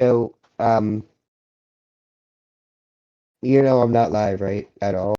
So, you know I'm not live, right? At all.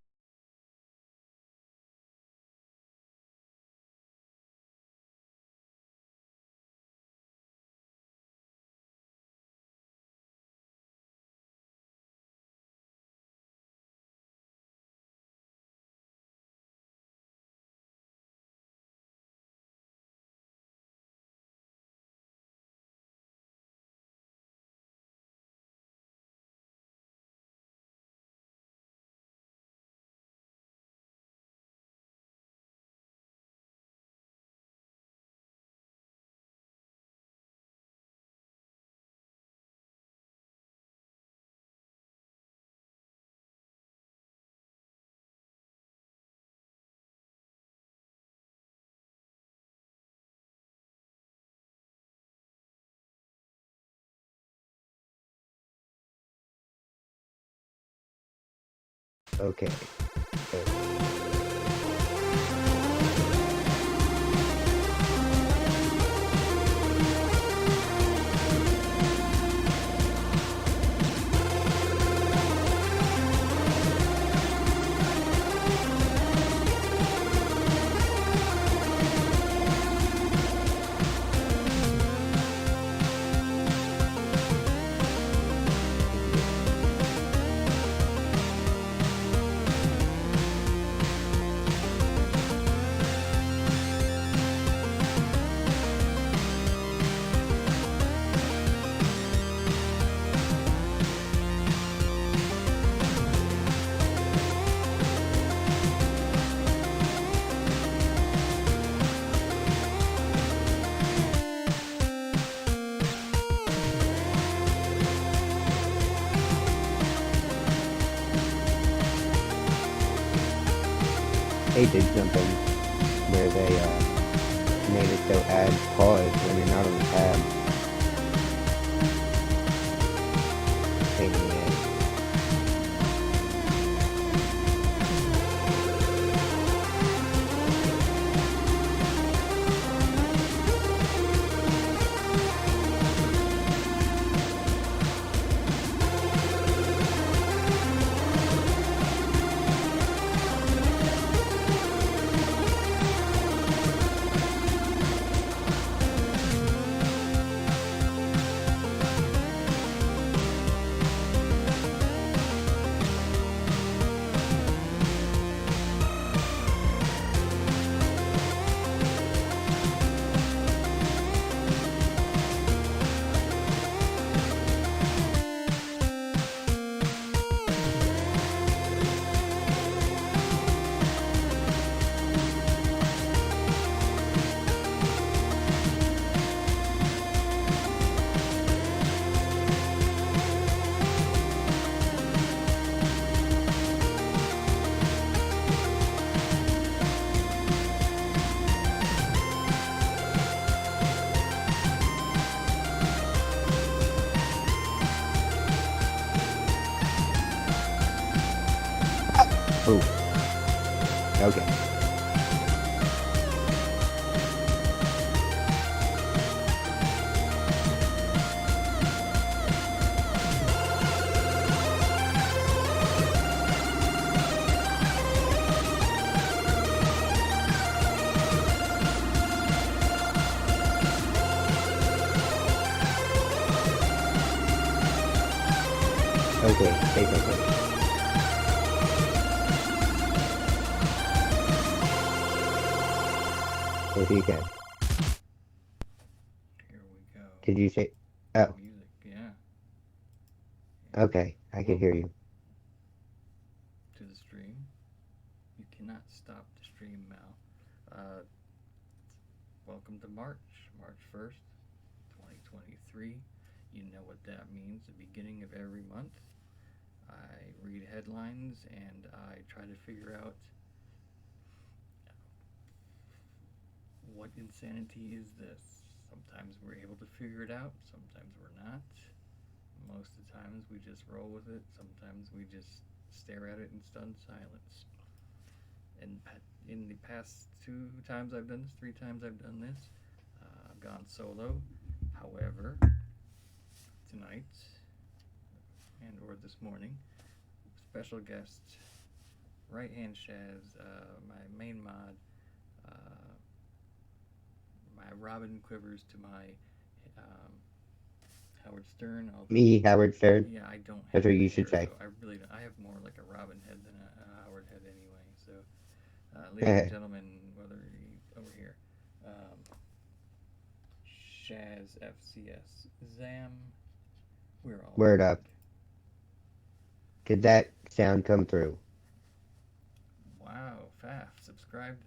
Okay. They did something where they made it so ads pause when you're not on the tab. Pain in the ass. Ooh. Okay. Okay. Say something. If you can. Here we go. Did you say? Oh. Music, yeah. Okay. I can hear Welcome you. to the stream. You cannot stop the stream now. Welcome to March 1st, 2023. You know what that means, the beginning of every month. I read headlines and I try to figure out what insanity is this. Sometimes we're able to figure it out, sometimes we're not. Most of the times we just roll with it, sometimes we just stare at it in stunned silence. And in the past 2 times I've done this, 3 times I've done this, I've gone solo. However, tonight and or this morning. Special guest, right hand Shaz, my main mod, uh, my Robin Quivers to my um, Howard Stern. Although, Me, Howard Stern. yeah, I don't That's have what the you should hair, say. so I really don't. I have more like a Robin head than a Howard head anyway. So, ladies and gentlemen, whether over here, um, Shaz FCS Zam, we're all Word good. up. Did that sound come through? Wow, Faf, subscribed.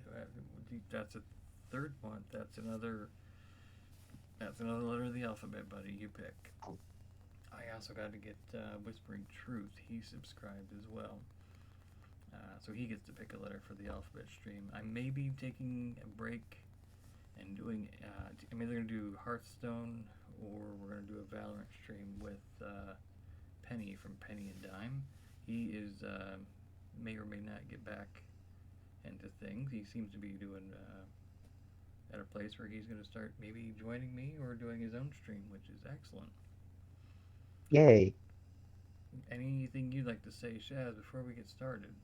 That's a third one. That's another letter of the alphabet, buddy. You pick. I also got to get Whispering Truth. He subscribed as well. So he gets to pick a letter for the alphabet stream. I may be taking a break and doing. I'm either going to do Hearthstone or we're going to do a Valorant stream with Penny from Penny and Dime. He is may or may not get back into things. He seems to be doing at a place where he's going to start maybe joining me or doing his own stream, which is excellent. Yay. Anything you'd like to say, Shaz, before we get started?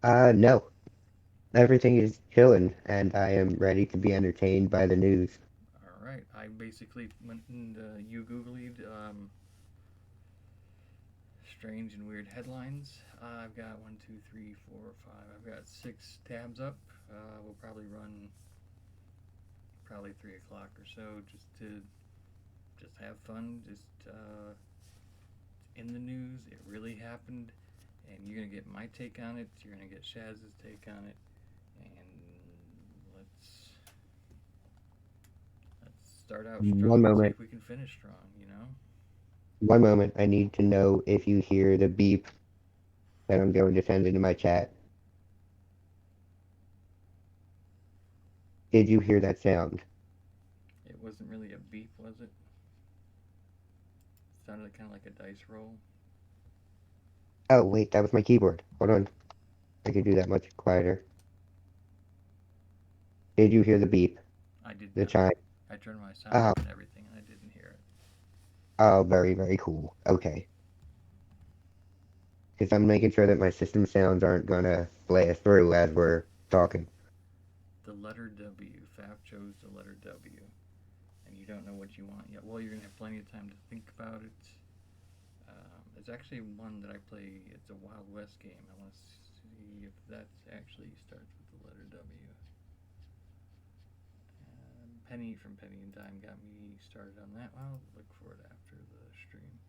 No. Everything is chilling, and I am ready to be entertained by the news. All right. I basically went and you Googled strange and weird headlines. I've got 1, 2, 3, 4, 5. I've got 6 tabs up. We'll probably run probably 3 o'clock or so, just have fun. Just in the news, it really happened, and you're gonna get my take on it. You're gonna get Shaz's take on it, and let's start out One strong and see moment. if we can finish strong. You know. One moment. I need to know if you hear the beep that I'm going to send into my chat. Did you hear that sound? It wasn't really a beep, was it? It sounded kind of like a dice roll. Oh, wait, that was my keyboard. Hold on. I could do that much quieter. Did you hear the beep? I did The not. chime? I turned my sound Oh, up and everything, and I didn't hear it. oh, very, very cool. Okay. Because I'm making sure that my system sounds aren't gonna blast through as we're talking. The letter W. Faf chose the letter W, and you don't know what you want yet. Well, you're gonna have plenty of time to think about it. It's actually one that I play. It's a Wild West game. I want to see if that actually starts with the letter W. Penny from Penny and Dime got me started on that. I'll look for it after the stream.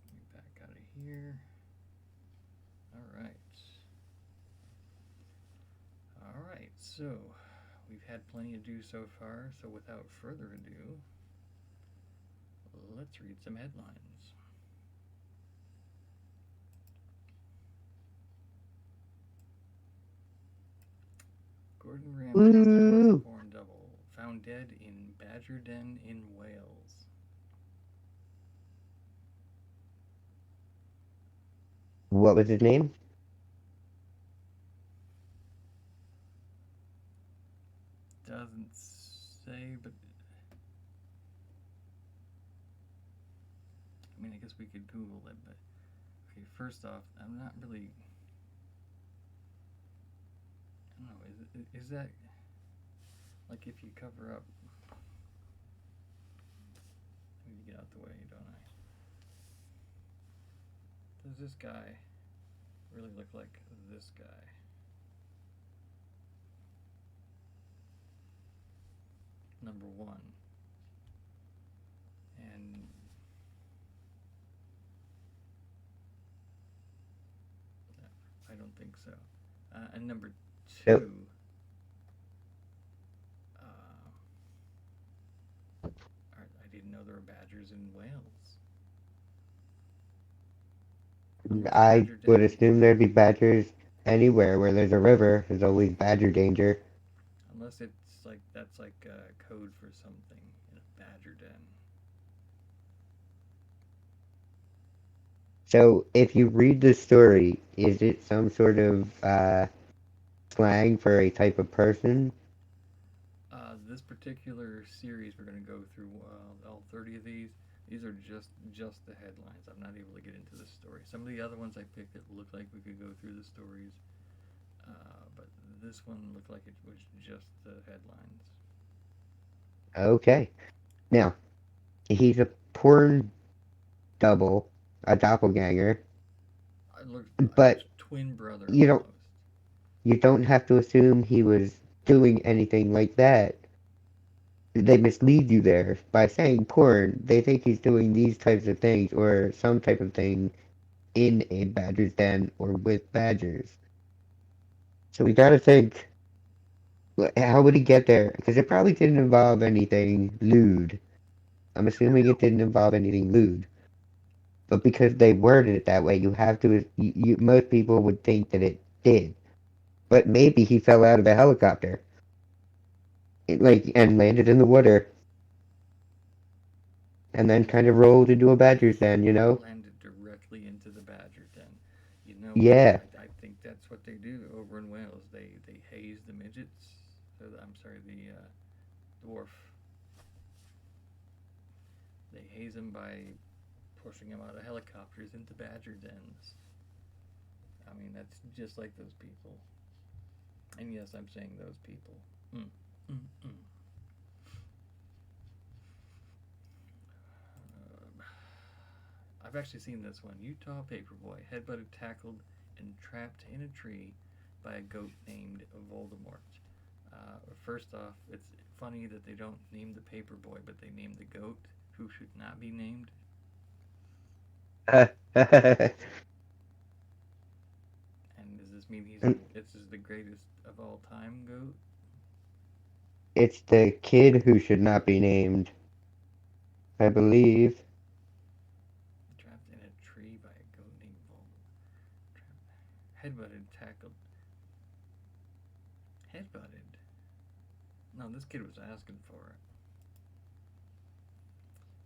Let me back out of here. All right. All right. So we've had plenty to do so far. So without further ado, let's read some headlines. Gordon Ramsay plus Woo! porn double found dead in badger den in Wales. What was his name? Doesn't say, but I mean, I guess we could Google it. But okay, first off, I'm not really. I don't know. Is that like if you cover up? I need to get out the way, don't I? Does this guy really look like this guy? Number one. And I don't think so. And number Nope. two, uh, I didn't know there were badgers in Wales. Unless I Badger would Den, assume there'd be badgers anywhere where there's a river. There's always badger danger. unless it's like that's like code for something in a Badger Den. So, if you read the story, is it some sort of slang for a type of person? This particular series, we're going to go through all 30 of these. These are just the headlines. I'm not able to get into the story. Some of the other ones I picked, it looked like we could go through the stories, but this one looked like it was just the headlines. Okay. Now, he's a porn double, a doppelganger, I looked but twin brother you don't almost. you don't have to assume he was doing anything like that. They mislead you there by saying porn. They think he's doing these types of things or some type of thing in a badger's den or with badgers. So we gotta think, how would he get there? Because it probably didn't involve anything lewd. I'm assuming it didn't involve anything lewd. But because they worded it that way, you have to. Most people would think that it did. But maybe he fell out of a helicopter, and landed in the water, and then kind of rolled into a badger's den. Landed directly into the badger den. You know what? Yeah. I think that's what they do over in Wales. They haze the midgets. I'm sorry, the dwarf. They haze them by pushing them out of helicopters into badger dens. I mean, that's just like those people. And yes, I'm saying those people. Mm, mm, mm. I've actually seen this one. Utah paperboy headbutted, tackled, and trapped in a tree by a goat named Voldemort. First off, it's funny that they don't name the paperboy, but they name the goat who should not be named. And does this mean this is the greatest of all time goat? It's the kid who should not be named, I believe. Trapped in a tree by a goat named Voldemort. Headbutted, tackled, headbutted. No, this kid was asking for it.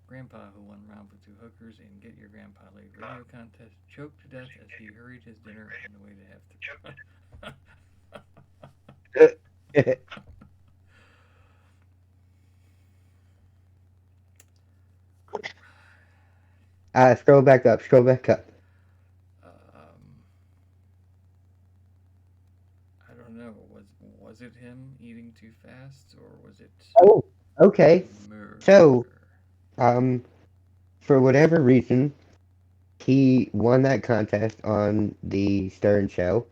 Grandpa, who won round for two hookers in Get Your Grandpa Laid radio contest, choked to death as he hurried his dinner on the way to have Scroll back up. Scroll back up. I don't know. Was it him eating too fast or was it Oh, okay. So, murder? um, for whatever reason, he won that contest on the Stern Show,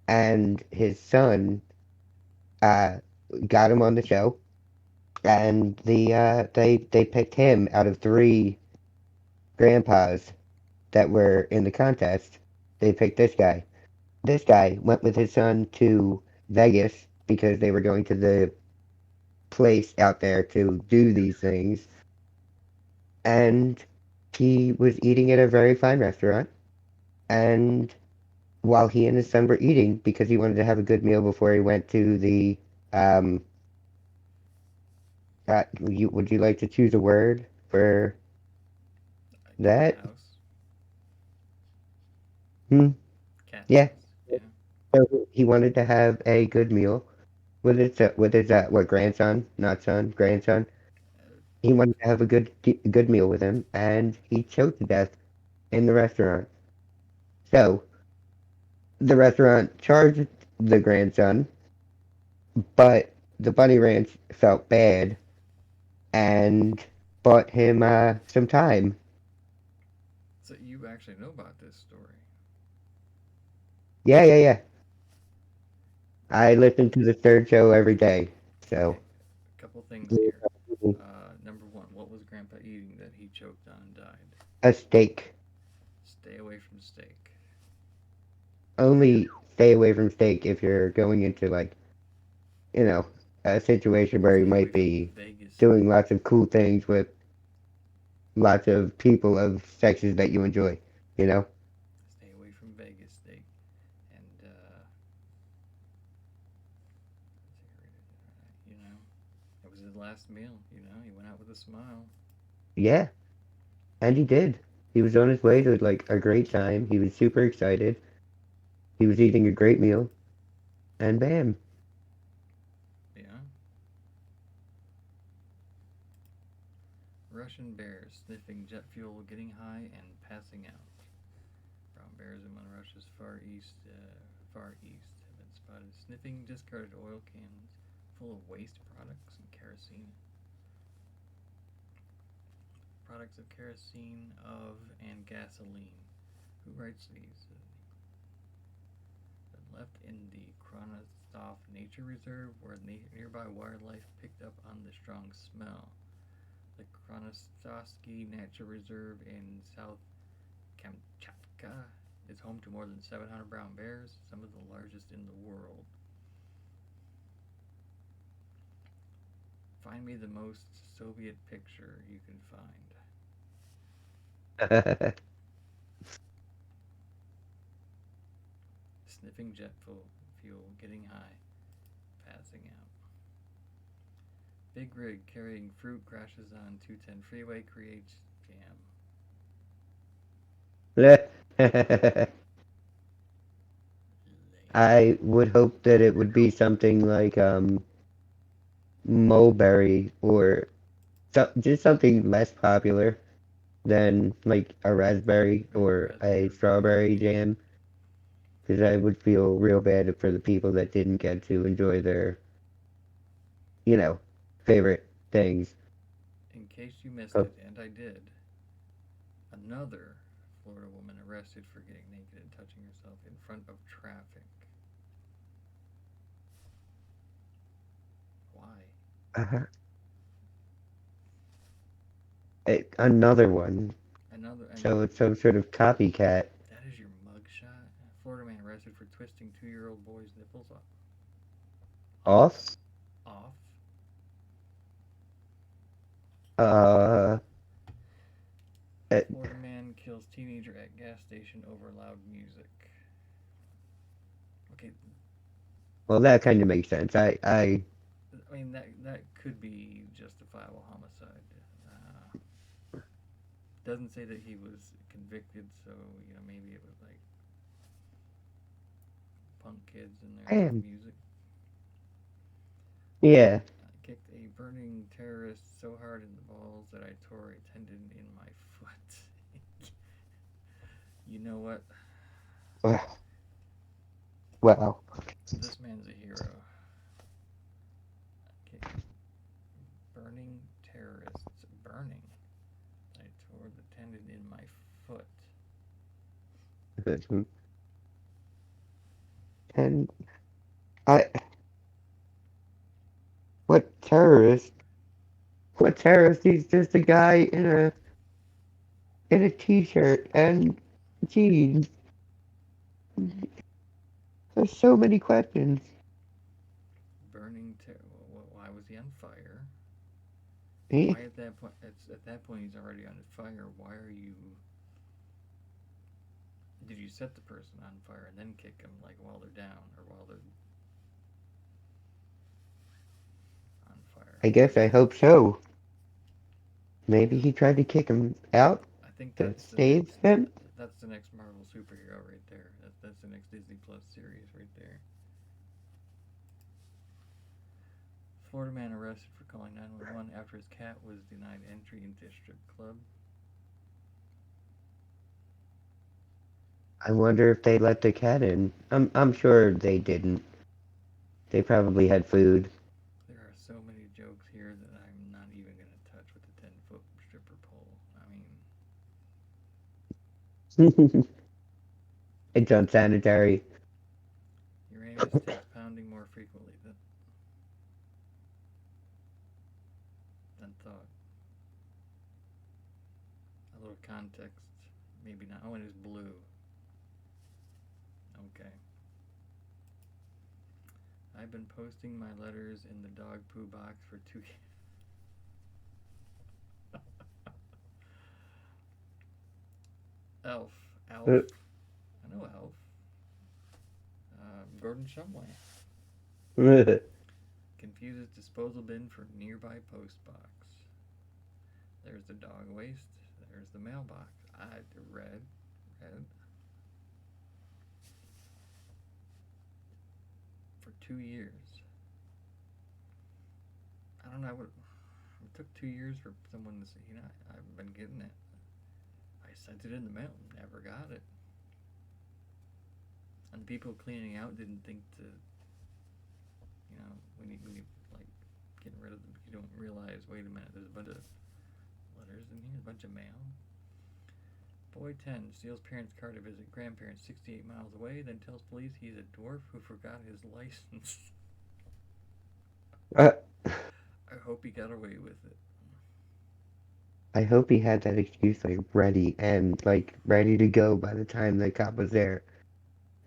and his son uh got him on the show, and they picked him out of three grandpas that were in the contest. They picked this guy. This guy went with his son to Vegas because they were going to the place out there to do these things, and he was eating at a very fine restaurant. And while he and his son were eating, because he wanted to have a good meal before he went to the, um, would you like to choose a word for Cat that? house. Hmm. Cat Yeah. house. Yeah. So he wanted to have a good meal with his what grandson, not son, grandson. Uh, He wanted to have a good meal with him, and he choked to death in the restaurant. So the restaurant charged the grandson, but the Bunny Ranch felt bad and bought him some time. so you actually know about this story. Yeah, yeah, yeah. I Okay. listen to the third show every day, so Okay. A couple things here. Number one, what was Grandpa eating that he choked on and died? a steak. Stay away from steak. Only stay away from steak if you're going into like you know a situation where you Stay away might from be Vegas doing steak. lots of cool things with lots of people of sexes that you enjoy. You know? Stay away from Vegas steak. And you know, it was his last meal. You know, he went out with a smile. Yeah, and he did. He was on his way to like a great time. He was super excited. He was eating a great meal, and bam. Yeah. Russian bears sniffing jet fuel, getting high, and passing out. Brown bears in Russia's far east have been spotted sniffing discarded oil cans full of waste products and kerosene. Products of kerosene of and gasoline. Who writes these? Been left in the Kronostov Nature Reserve, where nearby wildlife picked up on the strong smell. The Kronostovsky Nature Reserve in South Kamchatka is home to more than 700 brown bears, some of the largest in the world. Find me the most Soviet picture you can find. Sniffing jet fuel, getting high, passing out. Big rig carrying fruit crashes on 210 freeway, creates jam. Lame. I would hope that it would be something like mulberry or just something less popular than like a raspberry or a Raspberry jam. strawberry jam, because I would feel real bad for the people that didn't get to enjoy their, you know, favorite things. In case you missed Oh, it, and I did, another Florida woman arrested for getting naked and touching herself in front of traffic. Why? uh, another one. Another, I So mean, it's some sort of copycat. that is your mugshot? Florida man arrested for twisting 2-year-old boy's nipples off. Off? Off. Uh, uh, Florida man kills teenager at gas station over loud music. Okay, well, that kind of makes sense. I mean that could be justifiable homicide. Doesn't say that he was convicted, so maybe it was like punk kids and their loud am. music. Yeah. Kicked a burning terrorist so hard in the balls that I tore a tendon in my foot. You know what? Wow. This man's a hero. Okay, burning terrorists. Burning. I tore the tendon in my foot. And I, what terrorist? What terrorist? He's just a guy in a t-shirt and jeans. There's so many questions. Burning why was he on fire? He, Why at that point? At that point he's already on fire. Why are you? Did you set the person on fire and then kick them like while they're down or while they're on fire? I guess I hope so. Maybe he tried to kick him out I think to that's the save next. him. That's the next Marvel superhero right there. That's the next Disney Plus series right there. Florida man arrested for calling 911 after his cat was denied entry into strip club. I wonder if they let the cat in. I'm sure they didn't. They probably had food. There are so many jokes here that I'm not even going to touch with the 10-foot stripper pole. I mean, It's unsanitary. Uranus takes pounding more frequently than thought. A little context, maybe not. Oh, and it's blue. Okay. I've been posting my letters in the dog poo box for 2 years. Elf. Alf. I know Elf. Gordon Shumway. Confuses disposal bin for nearby post box. There's the dog waste. There's the mailbox. Red. Red. For 2 years. I don't know. It took 2 years for someone to say, I've been getting it. I sent it in the mail, never got it. And the people cleaning out didn't think to, when you like getting rid of them, you don't realize, wait a minute, there's a bunch of letters in here, a bunch of mail. Boy 10 steals parents' car to visit grandparents 68 miles away, then tells police he's a dwarf who forgot his license. Uh, I hope he got away with it. I hope he had that excuse like ready and like ready to go by the time the cop was there.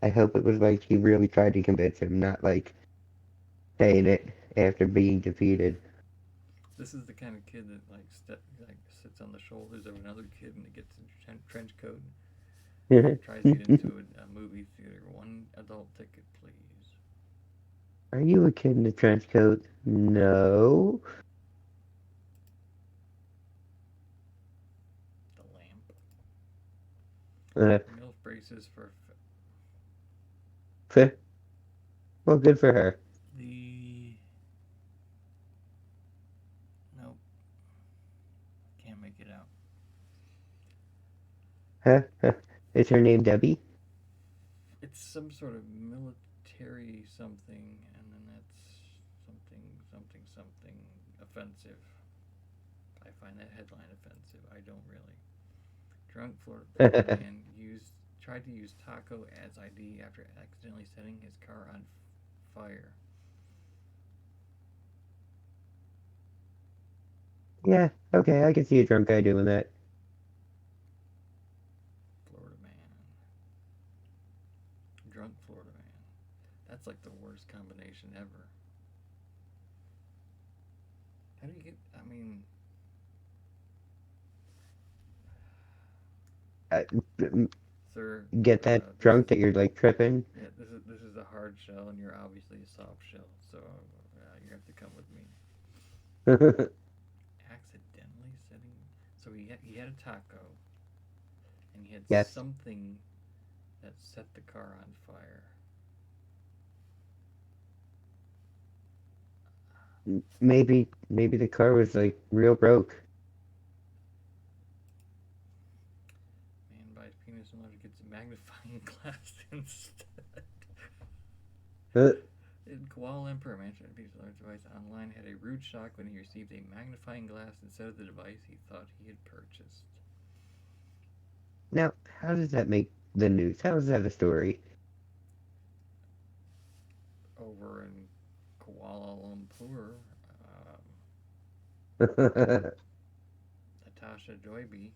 I hope it was like he really tried to convince him, not like saying it after being defeated. This is the kind of kid that like sits on the shoulders of another kid and gets a trench coat and tries to get into a movie theater. One adult ticket, please. Are you a kid in a trench coat? No. The lamp. Uh, MILF braces for well, good for her. the. Nope, can't make it out. Huh? Is her name Debbie? It's some sort of military something, and then that's something, something, something offensive. I find that headline offensive. I don't really. Drunk Florida man tried to use taco as ID after accidentally setting his car on fire. Yeah, okay, I can see a drunk guy doing that. Florida man. Drunk Florida man. That's like the worst combination ever. How do you get? I mean, Uh, sir, get that this drunk is that you're like tripping. yeah, this is a hard shell, and you're obviously a soft shell. So you have to come with me. Accidentally setting. So he had a taco, and he had Yes. something that set the car on fire. Maybe the car was like real broke. Man buys penis in order to get a magnifying glass instead. Uh, In Kuala Lumpur, a man tried to piece a large device online had a rude shock when he received a magnifying glass instead of the device he thought he had purchased. now, how does that make the news? How is that a story? Over in Kuala Lumpur, um, Natasha Joyby,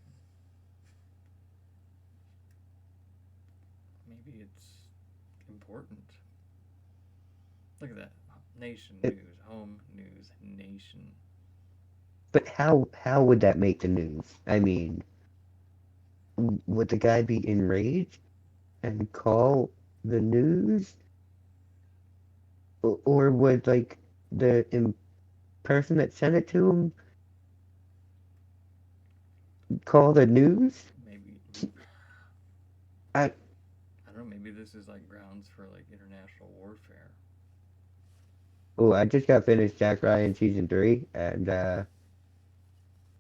maybe it's important. Look at that. Nation news, home news, nation. But how would that make the news? I mean, would the guy be enraged and call the news, or would like the person that sent it to him call the news? Maybe I I don't know. Maybe this is like grounds for like international warfare. I just got finished Jack Ryan season 3, and I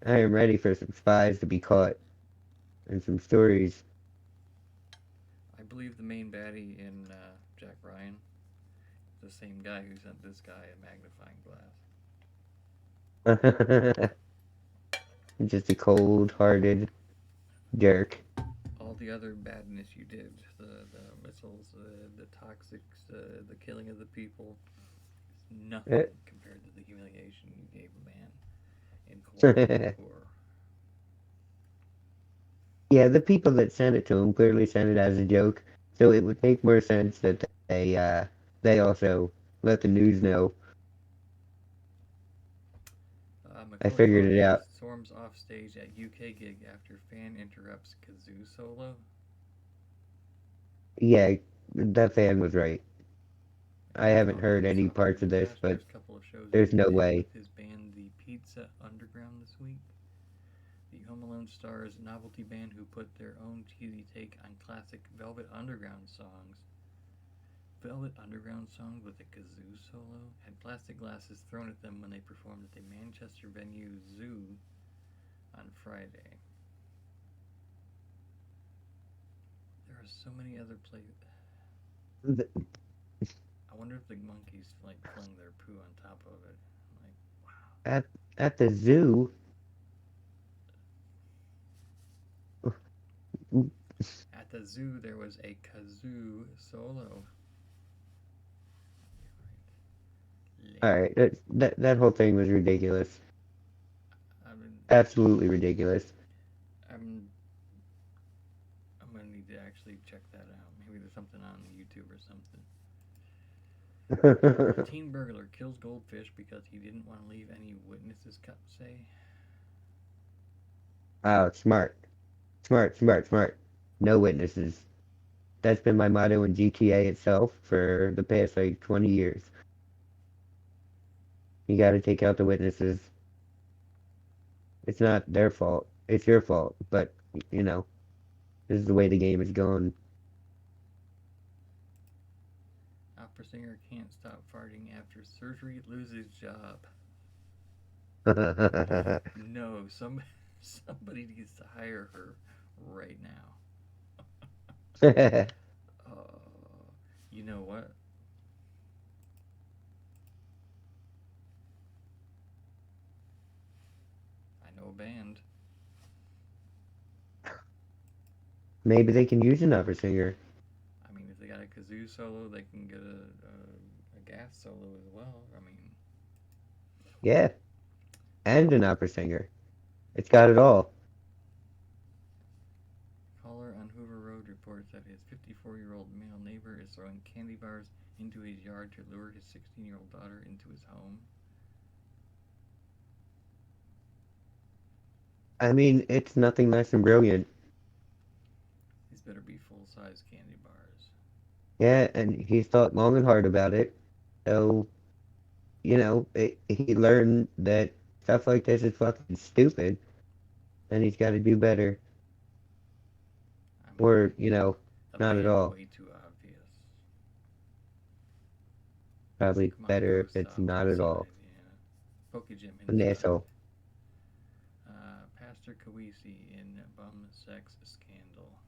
am ready for some spies to be caught and some stories. I believe the main baddie in Jack Ryan is the same guy who sent this guy a magnifying glass. Just a cold-hearted jerk. All the other badness you did, the missiles, the toxics, the killing of the people, is nothing compared to the humiliation you gave a man in Kuala Lumpur. Yeah, the people that sent it to him clearly sent it as a joke, so it would make more sense that they also let the news know. I Macaulay figured it Culkin out. storms off stage at UK gig after fan interrupts kazoo solo. Yeah, that fan was right. I Macaulay haven't heard Culkin any suffered parts a of this, but disastrous couple of shows in there's the no UK way. with his band, the Pizza Underground, this week. The Home Alone stars novelty band who put their own cheesy take on classic Velvet Underground songs Velvet Underground song with a kazoo solo had plastic glasses thrown at them when they performed at the Manchester venue Zoo on Friday. There are so many other places. I wonder if the monkeys like flung their poo on top of it. Like, wow. at at the zoo. At the zoo, there was a kazoo solo. All Lame. right, that whole thing was ridiculous. I mean, Absolutely ridiculous. I'm I'm gonna need to actually check that out. Maybe there's something on YouTube or something. Teen burglar kills goldfish because he didn't want to leave any witnesses. Say, Oh, smart, smart, smart, smart. No witnesses. That's been my motto in GTA itself for the past like 20 years. You got to take out the witnesses. It's not their fault. It's your fault. But you know, this is the way the game is going. opera singer can't stop farting after surgery, loses job. No, somebody needs to hire her right now. Uh, you know what? I know a band. Maybe they can use an opera singer. I mean, if they got a kazoo solo, they can get a gas solo as well. I mean, Yeah, and an opera singer. It's got it all. caller on Hoover Road reports that his 54-year-old male neighbor is throwing candy bars into his yard to lure his 16-year-old daughter into his home. I mean, it's nothing less than brilliant. These better be full-size candy bars. Yeah, and he's thought long and hard about it. So, he learned that stuff like this is fucking stupid, and he's got to do better. I mean, Or, the not at ban's all. way too obvious. Probably Come on, better go if it's stop not at all. outside. Yeah. Poke Jim An inside. asshole. Pastor Kawisi in bum sex scandal.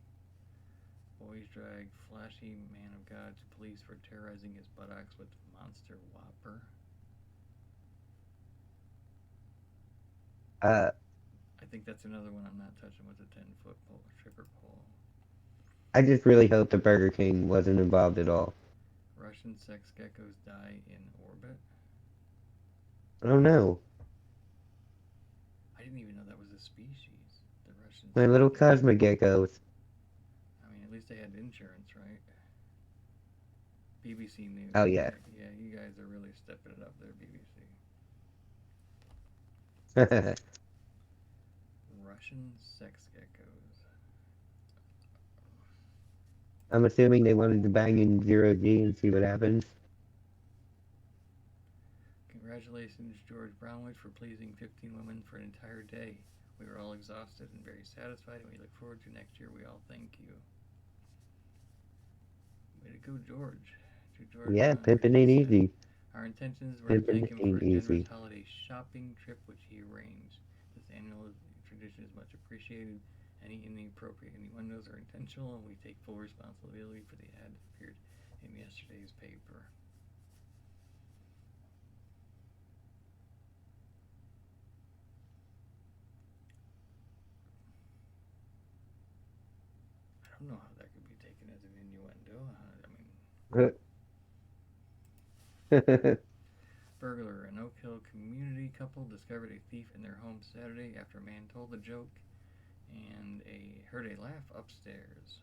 Boys drag flashy man of God to police for terrorizing his buttocks with monster whopper. Uh, I think that's another one I'm not touching with a 10-foot pole, stripper pole. I just really hope the Burger King wasn't involved at all. Russian sex geckos die in orbit. I don't know. I didn't even know that was a species. The Russian My sex little gecko. Cosmic geckos. I mean, at least they had insurance, right? BBC News. Oh, yeah. Yeah, you guys are really stepping it up there, BBC. Russian sex geckos. I'm assuming they wanted to bang in zero G and see what happens. Congratulations, George Brownwich, for pleasing 15 women for an entire day. We were all exhausted and very satisfied, and we look forward to next year. We all thank you. Way to go, George. To George Yeah, Brownwich, pimping he ain't said. easy. Our intentions were to Pimping thank him for ain't a generous easy. holiday shopping trip which he arranged. This annual tradition is much appreciated. Any inappropriate innuendos are intentional, and we take full responsibility for the ad that appeared in yesterday's paper. I don't know how that could be taken as an innuendo. I mean, burglar. An Oak Hill community couple discovered a thief in their home Saturday after a man told the joke and heard a laugh upstairs.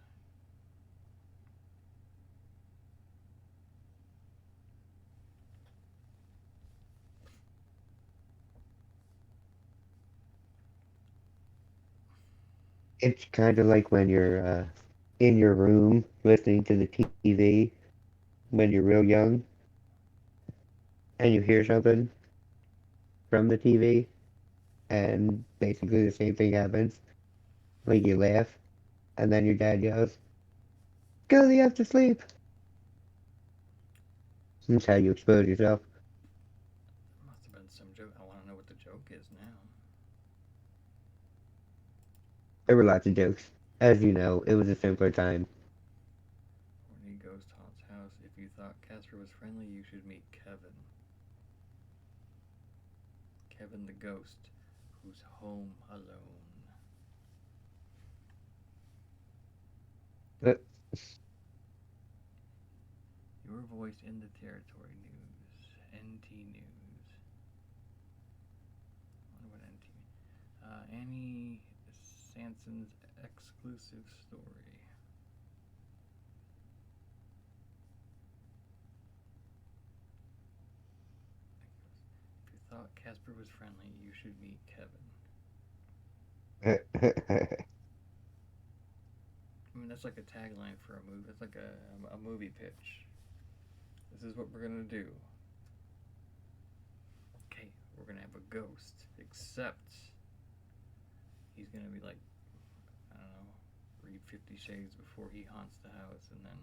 It's kind of like when you're in your room listening to the TV when you're real young and you hear something from the TV and basically the same thing happens. Like you laugh and then your dad yells, "Go, you have to sleep." That's how you expose yourself. Must have been some joke. I want to know what the joke is now. There were lots of jokes. As you know, it was a simpler time. Horny ghost haunts house. If you thought Casper was friendly, you should meet Kevin. Kevin the ghost, who's home alone. Uh, Your voice in the territory news. NT News. I wonder what NT. Annie Sanson's exclusive story. If you thought Casper was friendly, you should meet Kevin. I mean, that's like a tagline for a movie. That's like a movie pitch. This is what we're gonna do. Okay, we're gonna have a ghost, except he's gonna be like, I don't know, read 50 Shades before he haunts the house, and then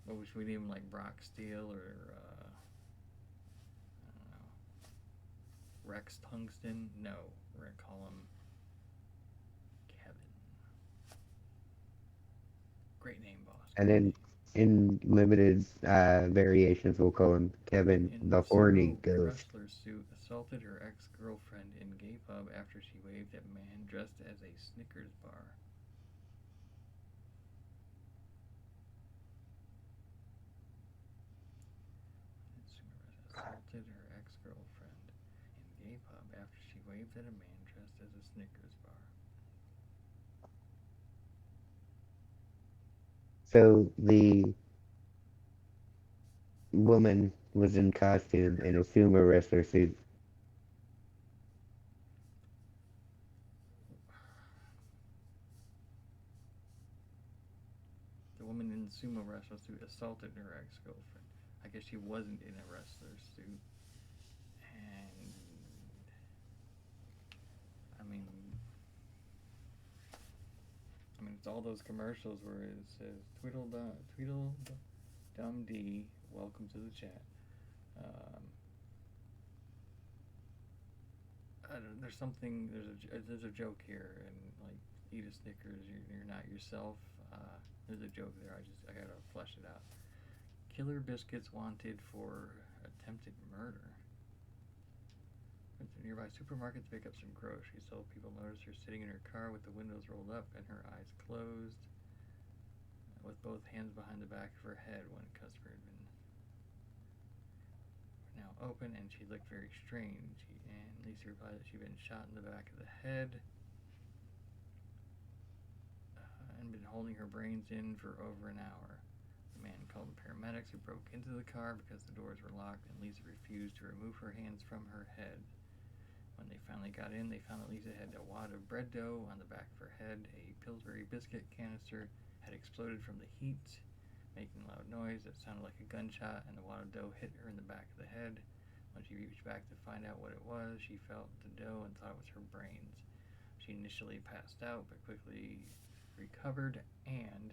what should we name him, like Brock Steele or I don't know, Rex Tungsten? No, we're gonna call him Kevin. Great name, boss. and Great then name. in limited variations, we'll call him Kevin In the Horny sumo Ghost. wrestler suit, assaulted her ex-girlfriend in gay pub after she waved at man dressed as a Snickers bar. Assaulted her ex-girlfriend in gay pub after she waved at a man dressed as a Snickers bar. So the woman was in costume in a sumo wrestler suit. The woman in the sumo wrestler suit assaulted her ex-girlfriend. I guess she wasn't in a wrestler suit. And I mean, it's all those commercials where it says Tweedle Dum D, welcome to the chat. Um, there's something. There's a joke here, and like eat a Snickers, you're not yourself. There's a joke there. I gotta flesh it out. Killer Biscuits wanted for attempted murder. Went to a nearby supermarket to pick up some groceries. So people noticed her sitting in her car with the windows rolled up and her eyes closed, with both hands behind the back of her head. One customer had been now open, and she looked very strange. And Lisa replied that she'd been shot in the back of the head and been holding her brains in for over an hour. The man called the paramedics, who broke into the car because the doors were locked, and Lisa refused to remove her hands from her head. When they finally got in, they found that Lisa had a wad of bread dough on the back of her head. A Pillsbury biscuit canister had exploded from the heat, making a loud noise that sounded like a gunshot, and the wad of dough hit her in the back of the head. When she reached back to find out what it was, she felt the dough and thought it was her brains. She initially passed out, but quickly recovered and,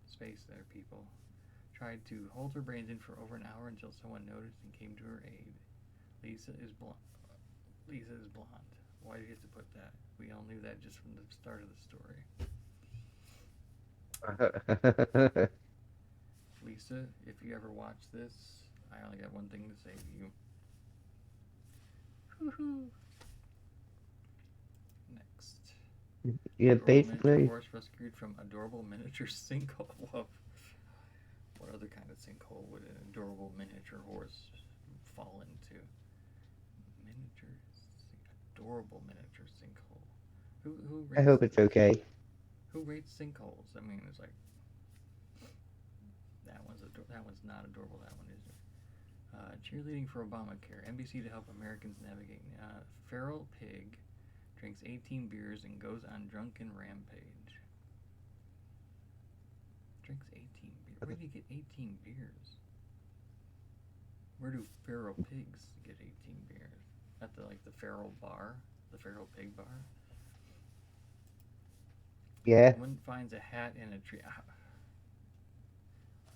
space there, people, tried to hold her brains in for over an hour until someone noticed and came to her aid. Lisa is blonde. Lisa is blonde. Why do you have to put that? We all knew that just from the start of the story. Lisa, if you ever watch this, I only got one thing to say to you. Woohoo! Next. Yeah, Adorable miniature basically, horse rescued from adorable miniature sinkhole. Whoa. What other kind of sinkhole would an adorable miniature horse fall into? Miniature, adorable miniature sinkhole. Who I rates hope it's okay. sinkholes? I mean, it's like that one's not adorable. That one is. Cheerleading for Obamacare. NBC to help Americans navigate. Feral pig drinks 18 beers and goes on drunken rampage. Drinks 18 beers. Where do you get 18 beers? Where do feral pigs get 18 beers? At the feral bar, the feral pig bar. Yeah. Woman finds a hat in a tree.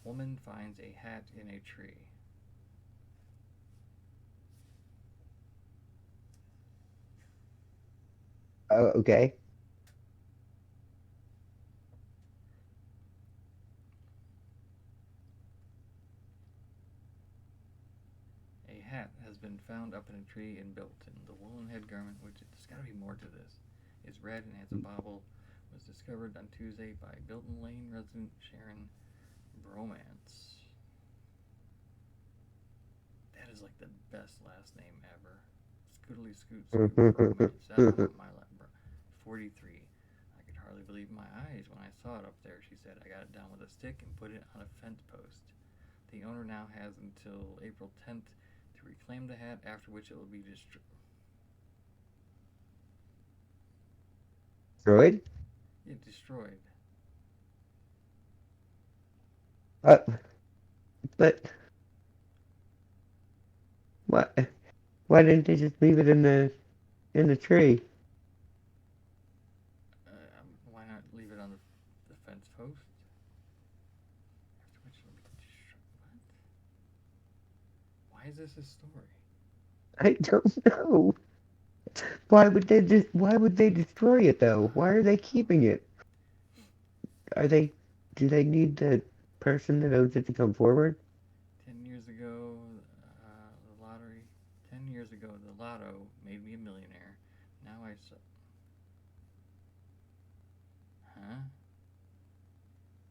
woman finds a hat in a tree. Oh, okay. A hat has been found up in a tree in Bilton. The woolen head garment, which there's got to be more to this, is red and has a bobble, was discovered on Tuesday by Bilton Lane resident Sharon Bromance. That is like the best last name ever. Scootily Scoot Scoot Bromance. I want my 43. I could hardly believe my eyes when I saw it up there, she said. I got it down with a stick and put it on a fence post. The owner now has until April 10th to reclaim the hat, after which it will be Droid? destroyed. Uh, but why? Why didn't they just leave it in the tree? Why not leave it on the fence post? After which it will be destroyed. What? Why is this a story? I don't know. Why would they destroy it though? Why are they keeping it? Are they do they need the person that owns it to come forward? 10 years ago, the lottery. 10 years ago, the lotto made me a millionaire. Now I suck. Huh?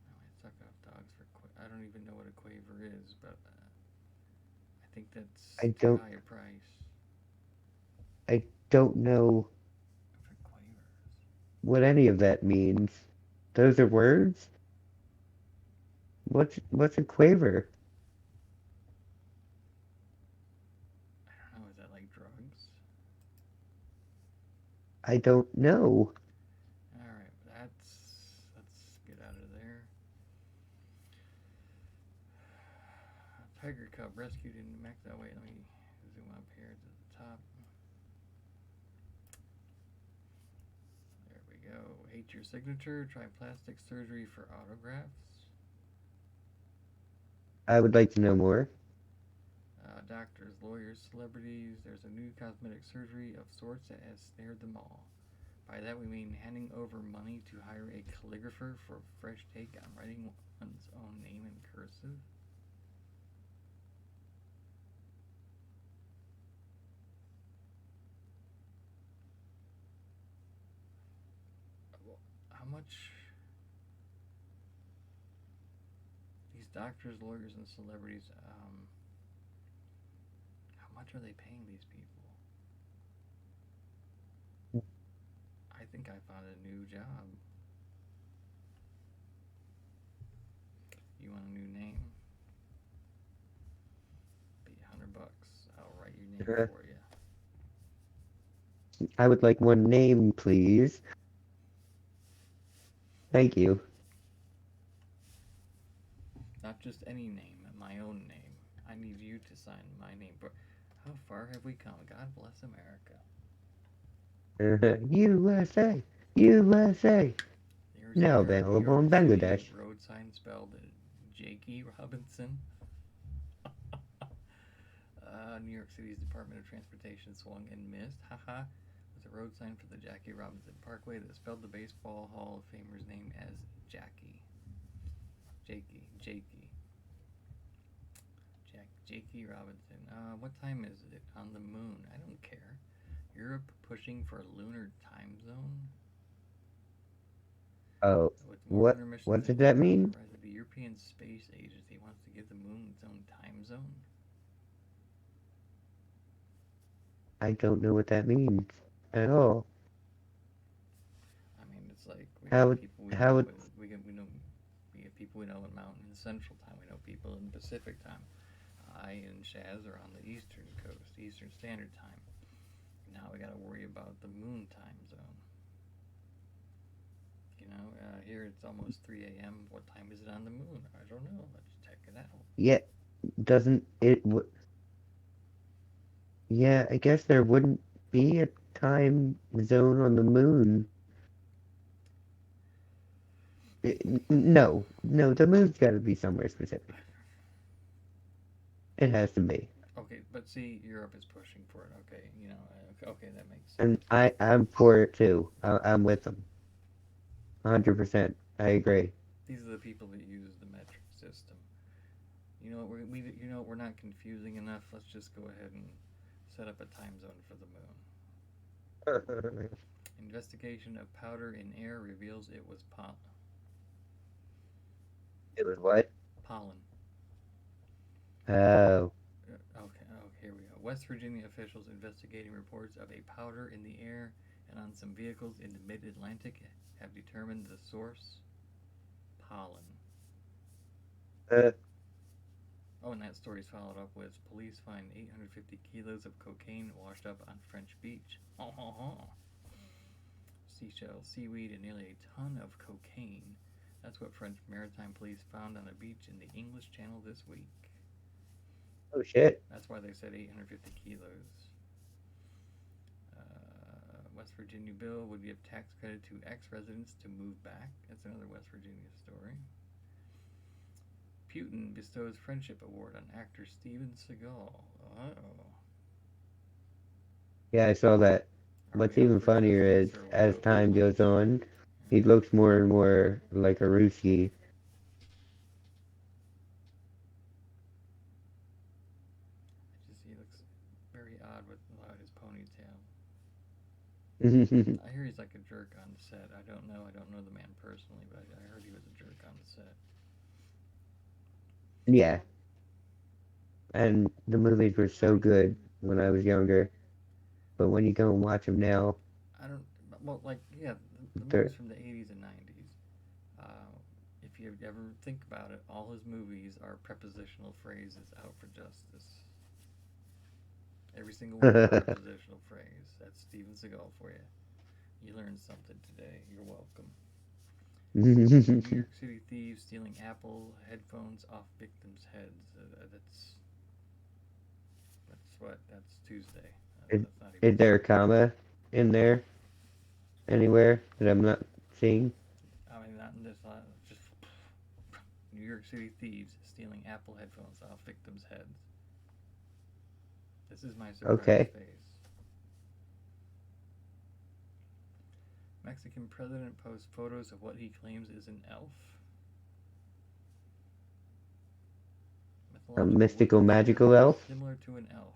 Now I suck off dogs for. I don't even know what a quaver is, but I think that's I too don't high a price I don't know for quavers. what any of that means. Those are words? What's a quaver? I don't know. Is that like drugs? I don't know. All right, let's get out of there. Tiger cub rescued in New Mexico. Wait, let me zoom up here to the top. There we go. Hate your signature. Try plastic surgery for autographs. I would like to know more. Doctors, lawyers, celebrities. There's a new cosmetic surgery of sorts that has snared them all. By that we mean handing over money to hire a calligrapher for a fresh take on writing one's own name in cursive. Well, how much these doctors, lawyers, and celebrities, how much are they paying these people? I think I found a new job. You want a new name? Be $100. I'll write your name for you. I would like one name, please. Thank you. Not just any name, my own name. I need you to sign my name. But how far have we come? God bless America. USA, USA. Here's Now New available York in City Bangladesh. road sign spelled Jakey Robinson. New York City's Department of Transportation swung and missed, haha, with a road sign for the Jackie Robinson Parkway that spelled the Baseball Hall of Famer's name as Jackie. Jakey. Jakey Robinson. What time is it on the moon? I don't care. Europe pushing for a lunar time zone? Oh, With more what lunar missions what than did that ever on the mean? horizon, the European Space Agency wants to give the moon its own time zone. I don't know what that means at all. I mean, it's like we got How it people we how know it in we know we get people we know in Mountain and Central Time. We know people in Pacific Time. I and Shaz are on the Eastern Coast, Eastern Standard Time. Now we got to worry about the Moon time zone. Here it's almost 3 a.m. What time is it on the moon? I don't know. Let's check it out. yeah doesn't it yeah, I guess there wouldn't be a time zone on the moon No, no, the moon's got to be somewhere specific. It has to be. Okay, but see, Europe is pushing for it. Okay, okay, that makes And sense. I'm for it too. I'm with them. 100%. I agree. These are the people that use the metric system. You know what? We're not confusing enough. Let's just go ahead and set up a time zone for the moon. Investigation of powder in air reveals it was It was what? pollen. Oh, Okay, here we go. West Virginia officials investigating reports of a powder in the air and on some vehicles in the mid Atlantic have determined the source pollen. uh, Oh, and that story is followed up with police find 850 kilos of cocaine washed up on French beach. Oh, ho, ho. Seashell, seaweed, and nearly a ton of cocaine. That's what French maritime police found on a beach in the English Channel this week. oh shit. That's why they said 850 kilos. West Virginia bill would give tax credit to ex-residents to move back. That's another West Virginia story. Putin bestows Friendship Award on actor Steven Seagal. Uh-oh. Yeah, I saw that. Are What's we up even for funnier justice is, or are we as over time goes punishment? on, he looks more and more like a Ruski. He looks very odd without his ponytail. Yeah, I hear he's like a jerk on the set. I don't know. I don't know the man personally, but I heard he was a jerk on the set. and the movies were so good when I was younger, but when you go and watch them now, I don't. Well, like yeah, the movies they're from the '80s and '90s. If you ever think about it, all his movies are prepositional phrases out for justice. Every single one is a prepositional phrase. That's Steven Seagal for you. You learned something today. You're welcome. New York City thieves stealing Apple headphones off victims' heads. That's Tuesday. is, That's not even is there a Sunday. comma in there anywhere that I'm not seeing? I mean, not in this. Just New York City thieves stealing Apple headphones off victims' heads. This is my surprise Okay, face. Mexican president posts photos of what he claims is an elf. a Mythological mystical woodland spirit magical elf. similar to an elf.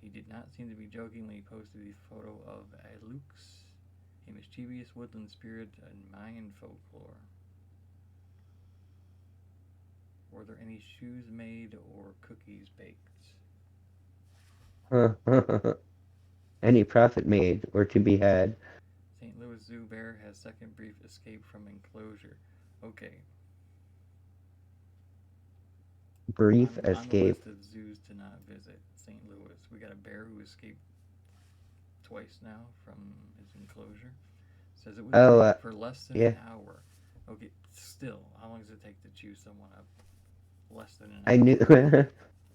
He did not seem to be joking when he posted the photo of Alux, a mischievous woodland spirit in Mayan folklore. Were there any shoes made or cookies baked? Any profit made or to be had. St. Louis Zoo bear has second brief escape from enclosure. Okay, Brief on the escape. list of zoos to not visit, St. Louis. We got a bear who escaped twice now from his enclosure. Says it would Oh, take for less than an yeah. hour. Okay, still, how long does it take to chew someone up? Less than an I hour. knew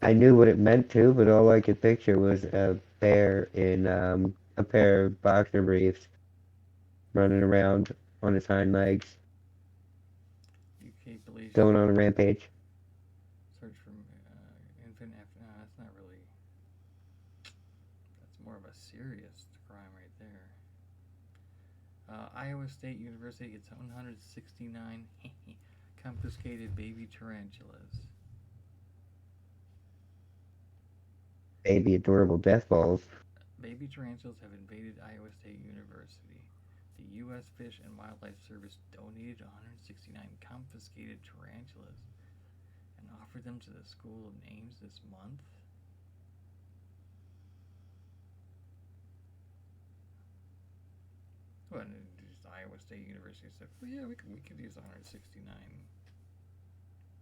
I knew what it meant to, but all I could picture was a bear in a pair of boxer briefs running around on his hind legs, UK police going on a rampage. search for infant after. No, that's not really. That's more of a serious crime right there. Iowa State University gets 169 confiscated baby tarantulas. Baby adorable death balls. Baby tarantulas have invaded Iowa State University. The U.S. Fish and Wildlife Service donated 169 confiscated tarantulas and offered them to the School of Names this month. Well, and just Iowa State University said, well, yeah, we could use 169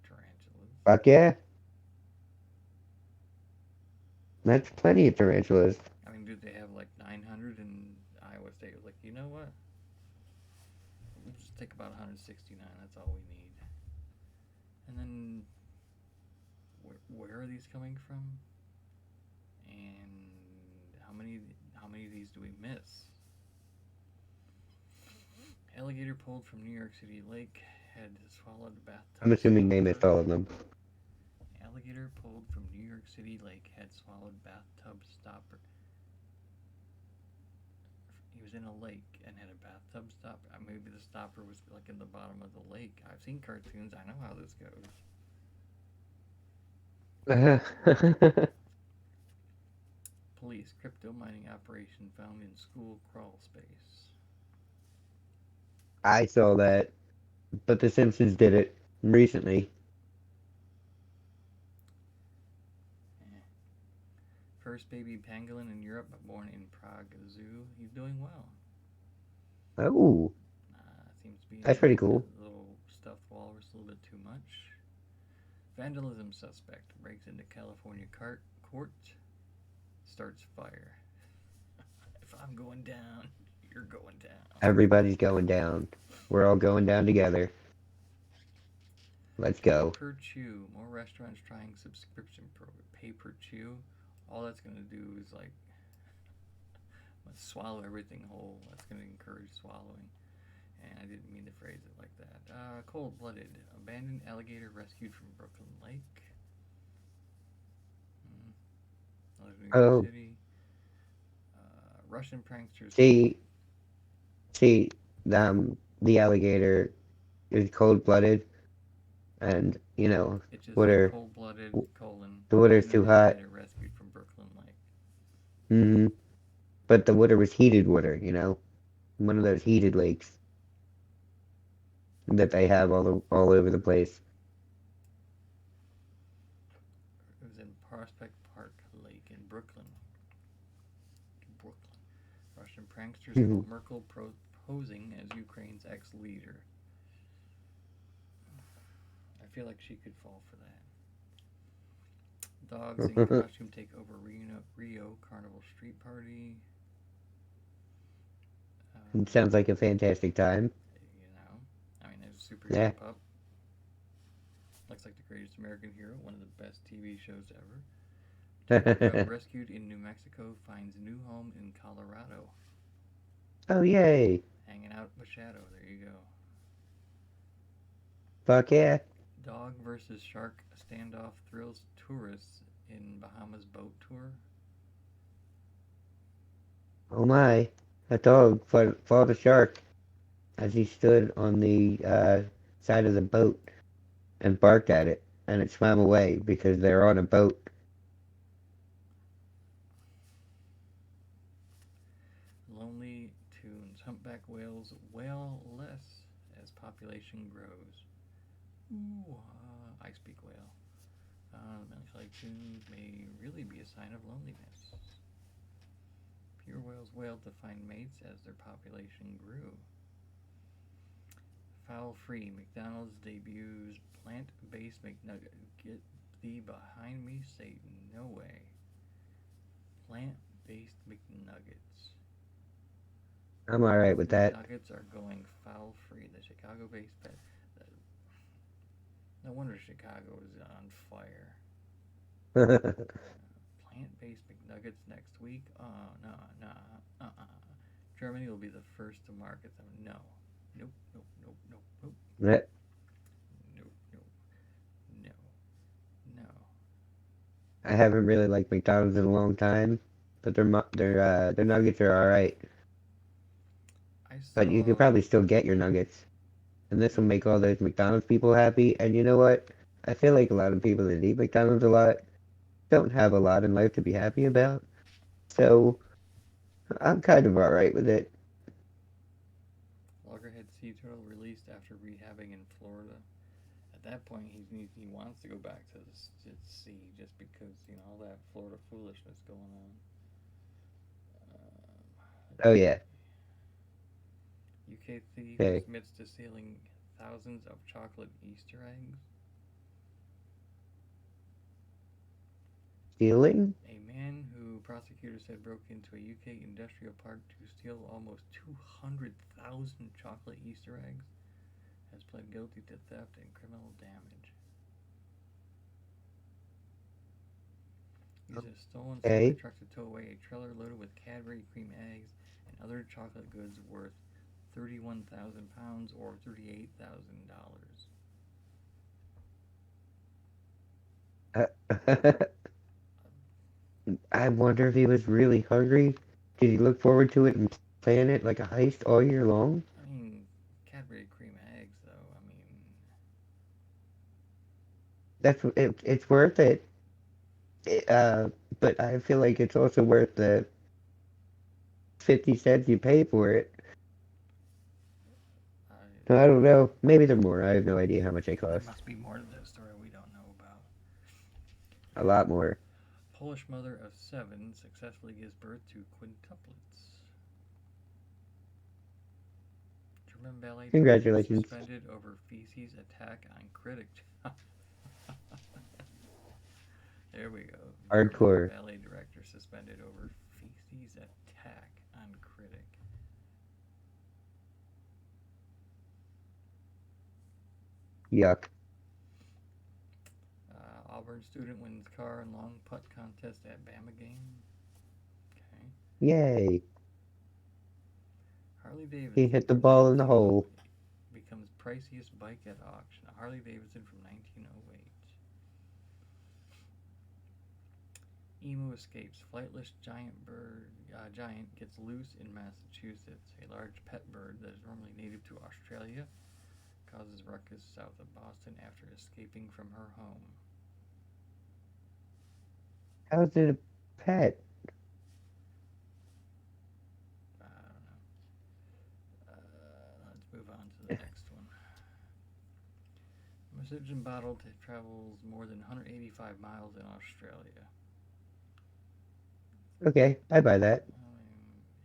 tarantulas. Fuck yeah, that's plenty of tarantulas. I mean, did they have like 900 and Iowa State was like, you know what? We'll just take about 169. That's all we need. And then, where are these coming from? And how many of these do we miss? Alligator pulled from New York City lake had swallowed I'm bathtub assuming they missed stopper. all of them. Alligator pulled from New York City lake had swallowed bathtub stopper. He was in a lake and had a bathtub stopper. Maybe the stopper was like in the bottom of the lake. I've seen cartoons. I know how this goes. Police crypto mining operation found in school crawl space. I saw that, but The Simpsons did it recently. Eh. First baby pangolin in Europe, born in Prague Zoo. He's doing well. Oh, Seems to be that's pretty enjoying the cool. little stuffed walrus a little bit too much. Vandalism suspect breaks into California court, starts fire. If I'm going down, you're going down. Everybody's going down. We're all going down together. Let's Pay go. per chew. More restaurants trying subscription program. Pay per chew. All that's going to do is like swallow everything whole. That's going to encourage swallowing. And I didn't mean to phrase it like that. Cold blooded. Abandoned alligator rescued from Brooklyn Lake. New York Oh, City. Russian pranksters called. see, see, the alligator is cold-blooded, and It just said water, cold blooded the water's abandoned too hot. alligator rescued from Brooklyn Lake. Hmm. But the water was heated water, one of those heated lakes that they have all over the place. It was in Prospect Park Lake in Brooklyn. Brooklyn. Russian pranksters called Merkel posing as Ukraine's ex-leader. I feel like she could fall for that. Dogs in costume take over Rio Carnival Street Party. It sounds like a fantastic time. There's a superhero Yeah. pup. Looks like the greatest American hero, one of the best TV shows ever. Turkey pup rescued in New Mexico finds new home in Colorado. Oh, yay. Hanging out with Shadow. There you go. Fuck yeah. Dog versus shark standoff thrills tourists in Bahamas boat tour. Oh my. A dog fought a shark as he stood on the side of the boat and barked at it, and it swam away because they're on a boat. Lonely tunes. Humpback whales wail less as population grows. Ooh, I speak whale. Melancholy tunes may really be a sign of loneliness. Pure whales wailed to find mates as their population grew. Foul free. McDonald's debuts plant based McNugget. Get thee behind me, Satan. No way. Plant based McNuggets. I'm alright with that. McNuggets are going foul free. The Chicago based pet. No wonder Chicago is on fire. Plant based McNuggets next week? Oh, no, no, Germany will be the first to market them. No. Nope, nope, nope, nope, nope. That- Nope, nope, no, no. I haven't really liked McDonald's in a long time, but their nuggets are alright. I But you could saw. probably still get your nuggets, and this will Yep. make all those McDonald's people happy. And you know what? I feel like a lot of people that eat McDonald's a lot don't have a lot in life to be happy about. So I'm kind of alright with it. Loggerhead sea turtle released after rehabbing in Florida. At that point, he wants to go back to the sea just because, all that Florida foolishness going on. Let's Oh see. yeah. UK thief Okay. admits to stealing thousands of chocolate Easter eggs. Stealing? A man who prosecutors said broke into a UK industrial park to steal almost 200,000 chocolate Easter eggs has pled guilty to theft and criminal damage. Used a stolen semi Okay. truck to tow away a trailer loaded with Cadbury cream eggs and other chocolate goods worth 31,000 pounds or $38,000. I wonder if he was really hungry. Did he look forward to it and plan it like a heist all year long? I mean, Cadbury cream eggs, though. I mean, It's worth it. It, but I feel like it's also worth the 50 cents you pay for it. I, I don't know. Maybe they're more. I have no idea how much they there cost. must be more to this story we don't know about. A lot more. Polish mother of seven successfully gives birth to quintuplets. German ballet director Congratulations. suspended over feces attack on critic. There we go. German Hardcore. ballet director suspended over feces attack on critic. Yuck. Auburn student wins car and long putt contest at Bama game. Okay. Yay. Harley He Davidson hit the from ball in the hole. 1908 becomes priciest bike at auction. A Harley Davidson from 1908. Emu escapes. Flightless giant gets loose in Massachusetts. A large pet bird that is normally native to Australia causes ruckus south of Boston after escaping from her home. How's it a pet? I don't know. Let's move on to the next one. Precision bottle travels more than 185 miles in Australia. Okay, I buy that.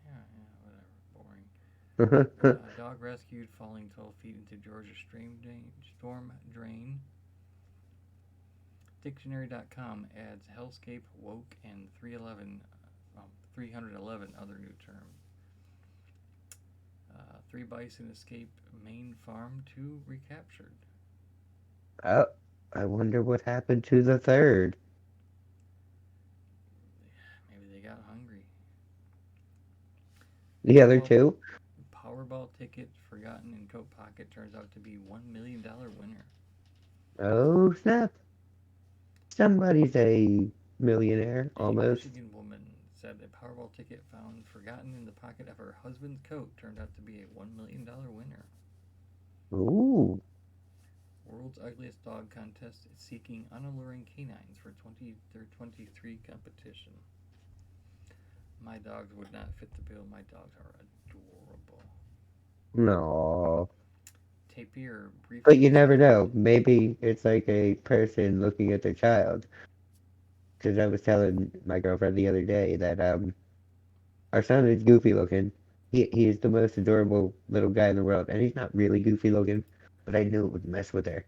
Yeah, whatever. Boring. Uh-huh. Dog rescued falling 12 feet into Georgia storm drain. Dictionary.com adds hellscape, woke, and 311 other new terms. Three bison escape Maine farm, two recaptured. Oh, I wonder what happened to the third. Maybe they got hungry. The other Powerball two? Powerball ticket forgotten in coat pocket turns out to be $1 million winner. Oh, snap. Somebody's a millionaire, A almost. Michigan woman said a Powerball ticket found forgotten in the pocket of her husband's coat turned out to be a $1 million winner. Ooh. World's Ugliest Dog Contest is seeking unalluring canines for 2023 competition. My dogs would not fit the bill. My dogs are adorable. No. Tapir But briefly you never escaped. know. Maybe it's like a person looking at their child. Because I was telling my girlfriend the other day that our son is goofy looking. He is the most adorable little guy in the world, and he's not really goofy looking, but I knew it would mess with her.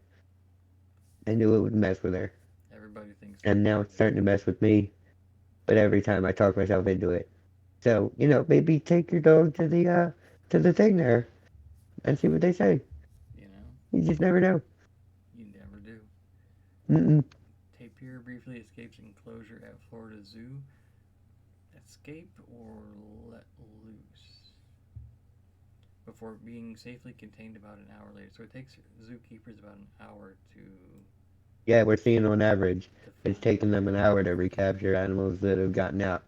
I knew it would mess with her, Everybody thinks their and now dog it's is starting to mess with me. But every time I talk myself into it, so maybe take your dog to the thing there and see what they say. you know, You just never know. you never do. Mm-mm. Tapir briefly escapes enclosure at Florida Zoo. Escape or let loose before being safely contained about an hour later. So it takes zookeepers about an hour Yeah, we're seeing on average, to it's find taken them. them an hour to recapture animals that have gotten out.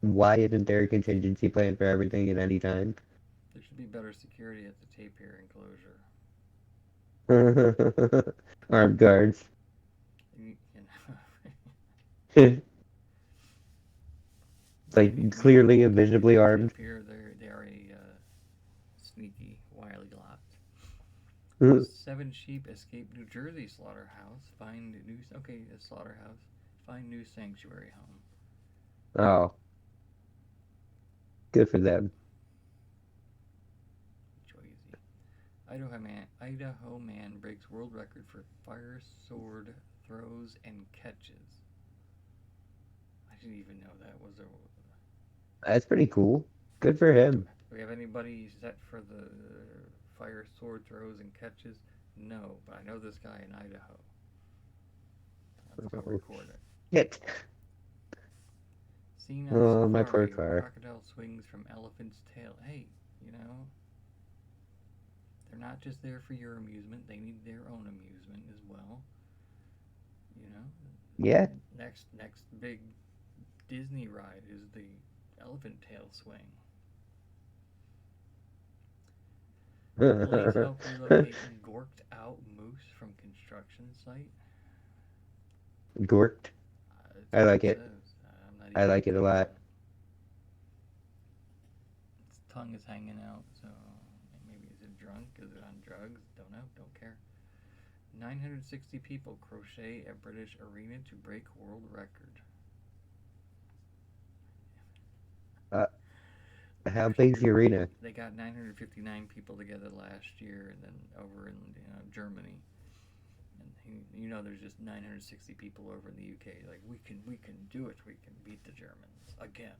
Why isn't there a contingency plan for everything at any time? There should be better security at the tapir enclosure. Armed guards. You know, Like maybe clearly we'll and get rid visibly of armed. tapir. They are a sneaky, wily lot. Oh, Seven sheep escape New Jersey slaughterhouse. Find new a slaughterhouse. Find new sanctuary home. good for them. Joyzy. Idaho man breaks world record for fire sword throws and catches. I didn't even know that was a. That's pretty cool. Good for Do, him. do we have anybody set for the fire sword throws and catches? No, but I know this guy in Idaho. Let's go Oh, record it. shit. Seen on Oh, my poor safari, car. crocodile swings from elephant's tail. Hey, you know, They're not just there for your amusement, they need their own amusement as well. You know, Yeah. next big Disney ride is the elephant tail swing. Police help relocate gorked out moose from construction site. Gorked. That's I what like it it. says. I'm not I even like it a gonna. lot. Its tongue is hanging out, so maybe is it drunk? Is it on drugs? Don't know. Don't care. 960 people crochet at British arena to break world record. Uh, how There's big's the arena? they got 959 people together last year, and then over in Germany, and there's just 960 people over in the UK. Like we can do it. We can beat the Germans again.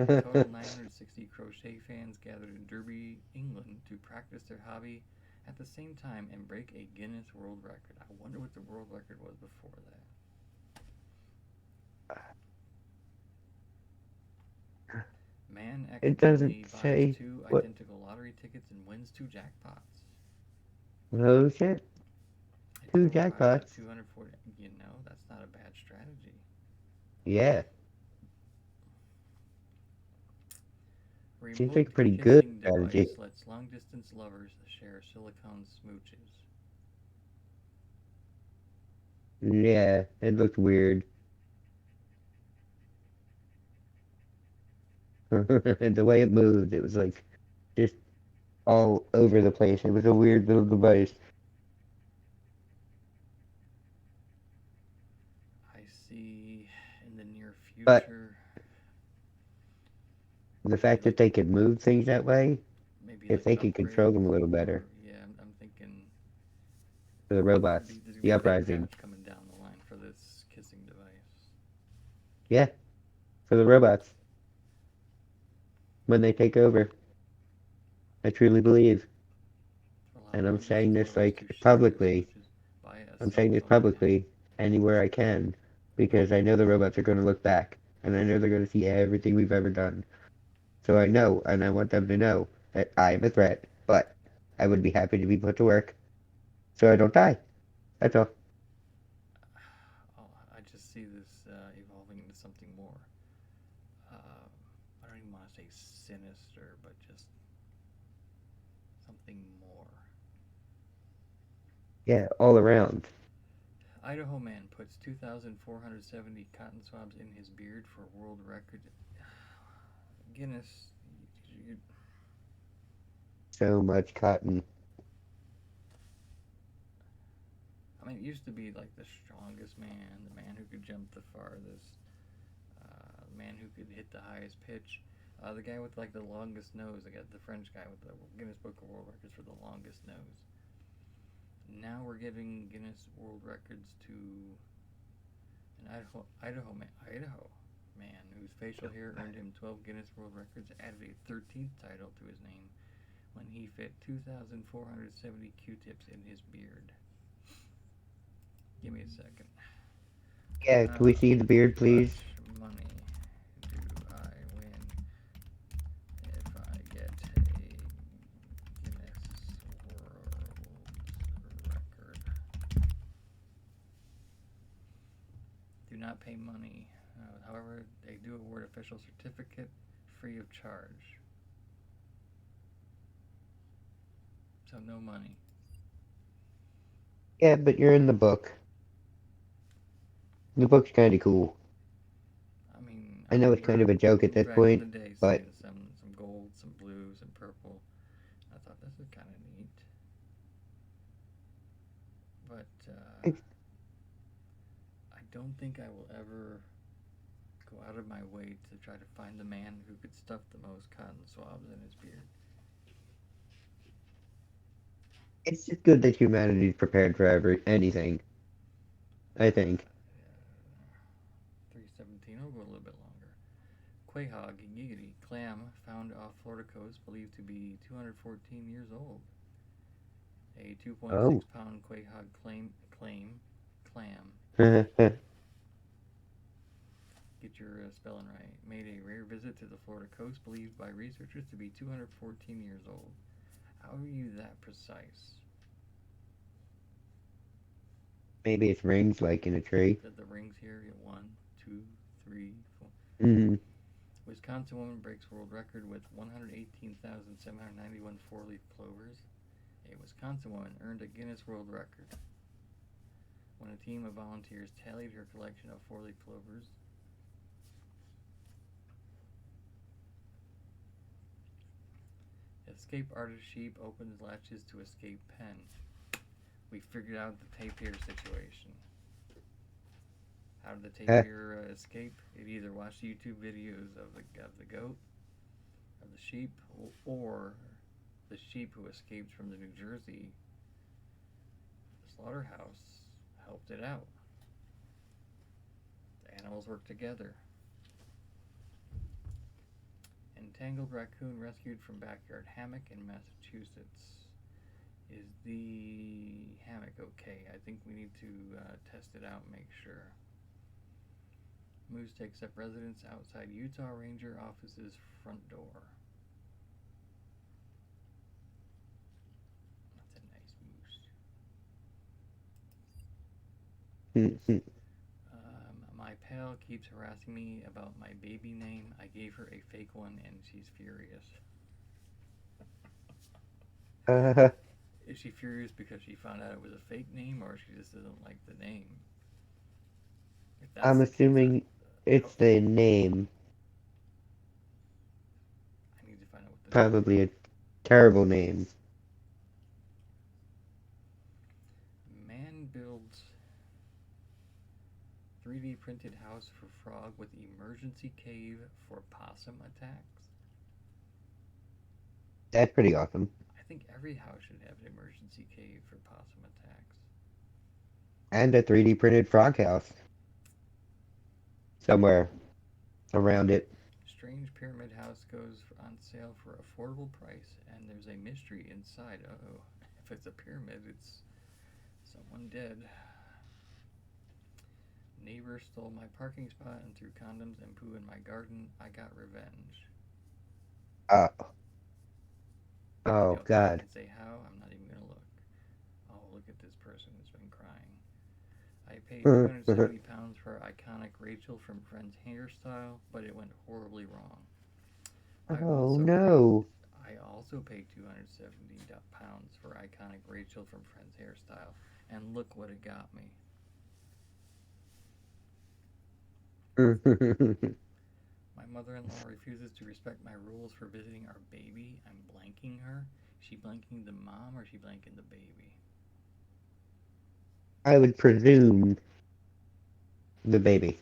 In total, 960 crochet fans gathered in Derby, England, to practice their hobby at the same time and break a Guinness World Record. I wonder what the world record was before that. Man It doesn't accidentally buys say two what. identical lottery tickets and wins two jackpots. Oh shit. A Two total prize of jackpots. 240. That's not a bad strategy. Yeah. Seems Remote like a pretty good kissing strategy. device lets long distance lovers share silicone smooches. Yeah, it looked weird. And the way it moved, it was like just all over the place. It was a weird little device. I see in the near But future the maybe fact that like they could move things that way, maybe if like they could control upgrade them a little for better yeah. I'm thinking for the robots, there's gonna the be a big uprising. patch coming down the line for this kissing device. Yeah, for the robots when they take over. I truly believe. For a lot And of I'm long saying distance this lovers like to share the publicly. smooches via a I'm cell saying this phone app. publicly anywhere I can because I know the robots are going to look back and I know they're going to see everything we've ever done. So I know and I want them to know that I am a threat, but I would be happy to be put to work so I don't die. That's all. Oh, I just see this evolving into something more. Uh, I don't even want to say sinister, but just something more. Yeah, all around. Idaho man puts 2,470 cotton swabs in his beard for world record. Guinness, you, So much cotton. I mean, it used to be like the strongest man, the man who could jump the farthest, the man who could hit the highest pitch, the guy with like the longest nose. I got the French guy with the Guinness Book of World Records for the longest nose. Now we're giving Guinness World Records to an Idaho man whose facial hair earned him 12 Guinness World Records, added a 13th title to his name when he fit 2,470 Q-tips in his beard. Give me a second. Yeah, can we see the beard, How please? much money do I win if I get a Guinness World Record? Do not pay money. However, they do award official certificate free of charge. So no money. Yeah, but you're in the book. The book's kind of cool. I I know it's kind remember of a joke at this back in point, the day but seeing some gold, some blue, some purple. I thought this is kind of neat, but it's, I don't think I will ever go out of my way to try to find the man who could stuff the most cotton swabs in his beard. it's just good that humanity's prepared for anything. I think. 317. I'll go a little bit longer. Quahog giggity clam found off Florida coast, believed to be 214 years old. A 2.6 Oh. pound quahog clam. Get your spelling right. Made a rare visit to the Florida coast, believed by researchers to be 214 years old. I How are you that precise? Maybe it's rings like in a tree. The rings here, you one, two, three, four. Mm-hmm. Wisconsin woman breaks world record with 118,791 four-leaf clovers. A Wisconsin woman earned a Guinness World Record when a team of volunteers tallied her collection of four-leaf clovers. Escape artist sheep opens latches to escape pen. We figured out the tapir situation. How did the Uh, tapir escape? It either watched YouTube videos of the goat, of the sheep, or the sheep who escaped from the New Jersey slaughterhouse helped it out. The animals worked together. Entangled raccoon rescued from backyard hammock in Massachusetts. Is the hammock okay? I think we need to test it out and make sure. Moose takes up residence outside Utah Ranger office's front door. That's a nice moose. My pal keeps harassing me about my baby name. I gave her a fake one and she's furious. uh, Is she furious because she found out it was a fake name or she just doesn't like the name? If that's I'm the case, assuming oh, it's the name. I need to find out what the name is. Probably a terrible name. Man builds 3D printed house for frog with emergency cave for possum attacks. That's pretty awesome. I think every house should have an emergency cave for possum attacks. And a 3D printed frog house somewhere around it. Strange pyramid house goes on sale for affordable price, and there's a mystery inside. Oh, if it's a pyramid, it's someone dead. Neighbor stole my parking spot and threw condoms and poo in my garden. I got revenge. Oh, oh They God. didn't say how. I'm not even gonna look. Oh, look at this person who's been crying. I paid £270 for iconic Rachel from Friends hairstyle, but it went horribly wrong. I Oh also paid no. I also paid £270 for iconic Rachel from Friends hairstyle, and look what it got me. My mother-in-law refuses to respect my rules for visiting our baby. I'm blanking her. Is she blanking the mom or is she blanking the baby? I would presume the baby.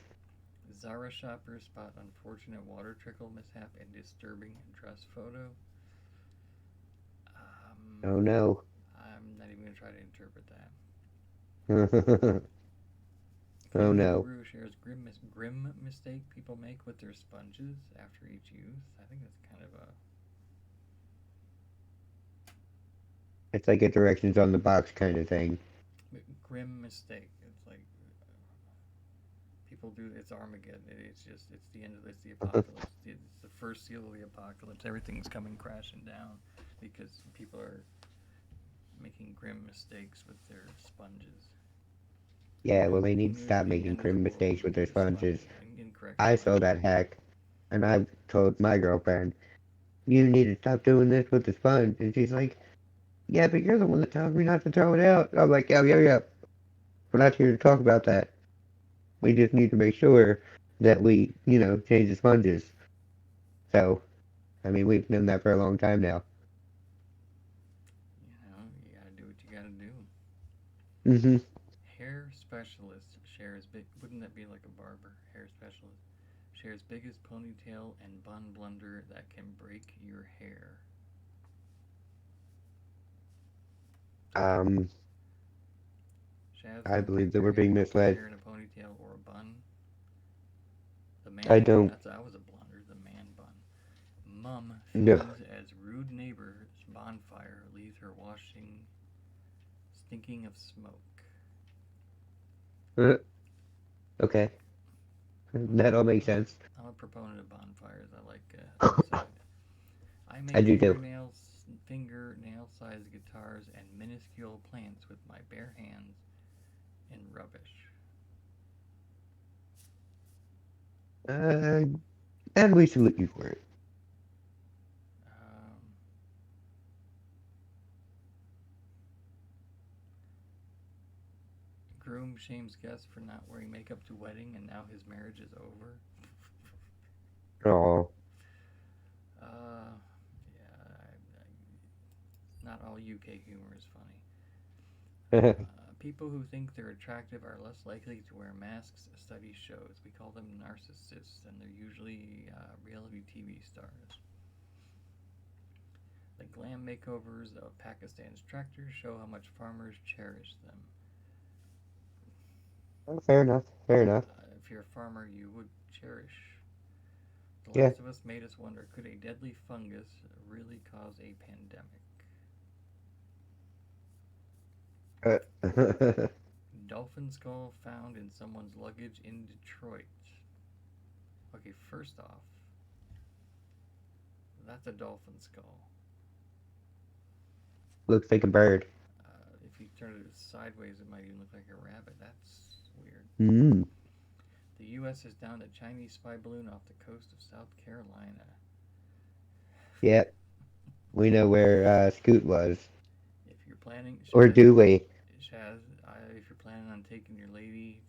Zara shoppers spot unfortunate water trickle mishap and disturbing dress photo. Oh no. I'm not even gonna try to interpret that. Oh Clearly, no. Guru shares grim mistake people make with their sponges after each use. I think that's kind of a It's like a directions on the box kind of thing. grim mistake. It's like people do. It's Armageddon. It's just it's the end of it's the apocalypse. It's the first seal of the apocalypse. Everything's coming crashing down because people are making grim mistakes with their sponges. Yeah, well, they need to Near stop the making end of the criminal world mistakes with with their their sponges. sponges. Incorrect I saw sponges. that hack, and I told my girlfriend, "You need to stop doing this with the sponge." And she's like, "Yeah, but you're the one that tells me not to throw it out." I'm like, "Yeah, yeah, yeah. We're not here to talk about that. We just need to make sure that we, change the sponges." So, I mean, we've known that for a long time now. You gotta do what you gotta do. Hmm. Hair specialist shares big. Wouldn't that be like a barber? Hair specialist shares biggest ponytail and bun blunder that can break your hair. Okay. Um, Shavs I don't believe break that your we're hair. being You don't put your misled. hair in a ponytail or a bun. The I man bun. don't. That was a blunder. The man bun. Mum No. fumes as rude neighbor's bonfire leaves her washing, stinking of smoke. Okay, that all makes sense. I'm a proponent of bonfires. I like outside. I I make do too. fingernails fingernail-sized guitars and minuscule plants with my bare hands in rubbish. Uh, and we salute you for it. Um, Groom shames guests for not wearing makeup to wedding, and now his marriage is over. Oh, Yeah, not all UK humor is funny. People who think they're attractive are less likely to wear masks, study shows. We call them narcissists, and they're usually reality TV stars. The glam makeovers of Pakistan's tractors show how much farmers cherish them. fair enough. Fair enough. If you're a farmer, you would cherish. The Yeah. Last of Us made us wonder, could a deadly fungus really cause a pandemic? Uh, Dolphin skull found in someone's luggage in Detroit. Okay, first off, that's a dolphin skull. Looks like a bird. If you turn it sideways, it might even look like a rabbit. That's weird. Mm. The U.S. has downed a Chinese spy balloon off the coast of South Carolina. Yeah, we know where Scoot was. If you're planning, Or Shaz, do we? Shaz, if you're planning on taking your lady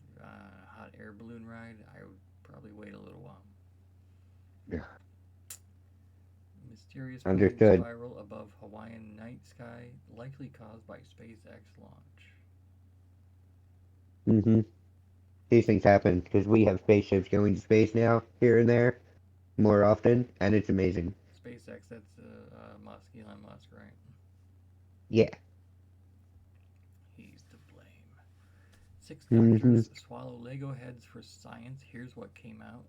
hot air balloon ride, I would probably wait a little while. Yeah, Mysterious plane understood. spiral above Hawaiian night sky, likely caused by SpaceX launch. Hmm. These things happen because we have spaceships going to space now, here and there, more often, and it's amazing. SpaceX, that's Musk, Elon Musk, right? Yeah. He's to blame. Six Hmm. doctors swallow Lego heads for science. Here's what came out.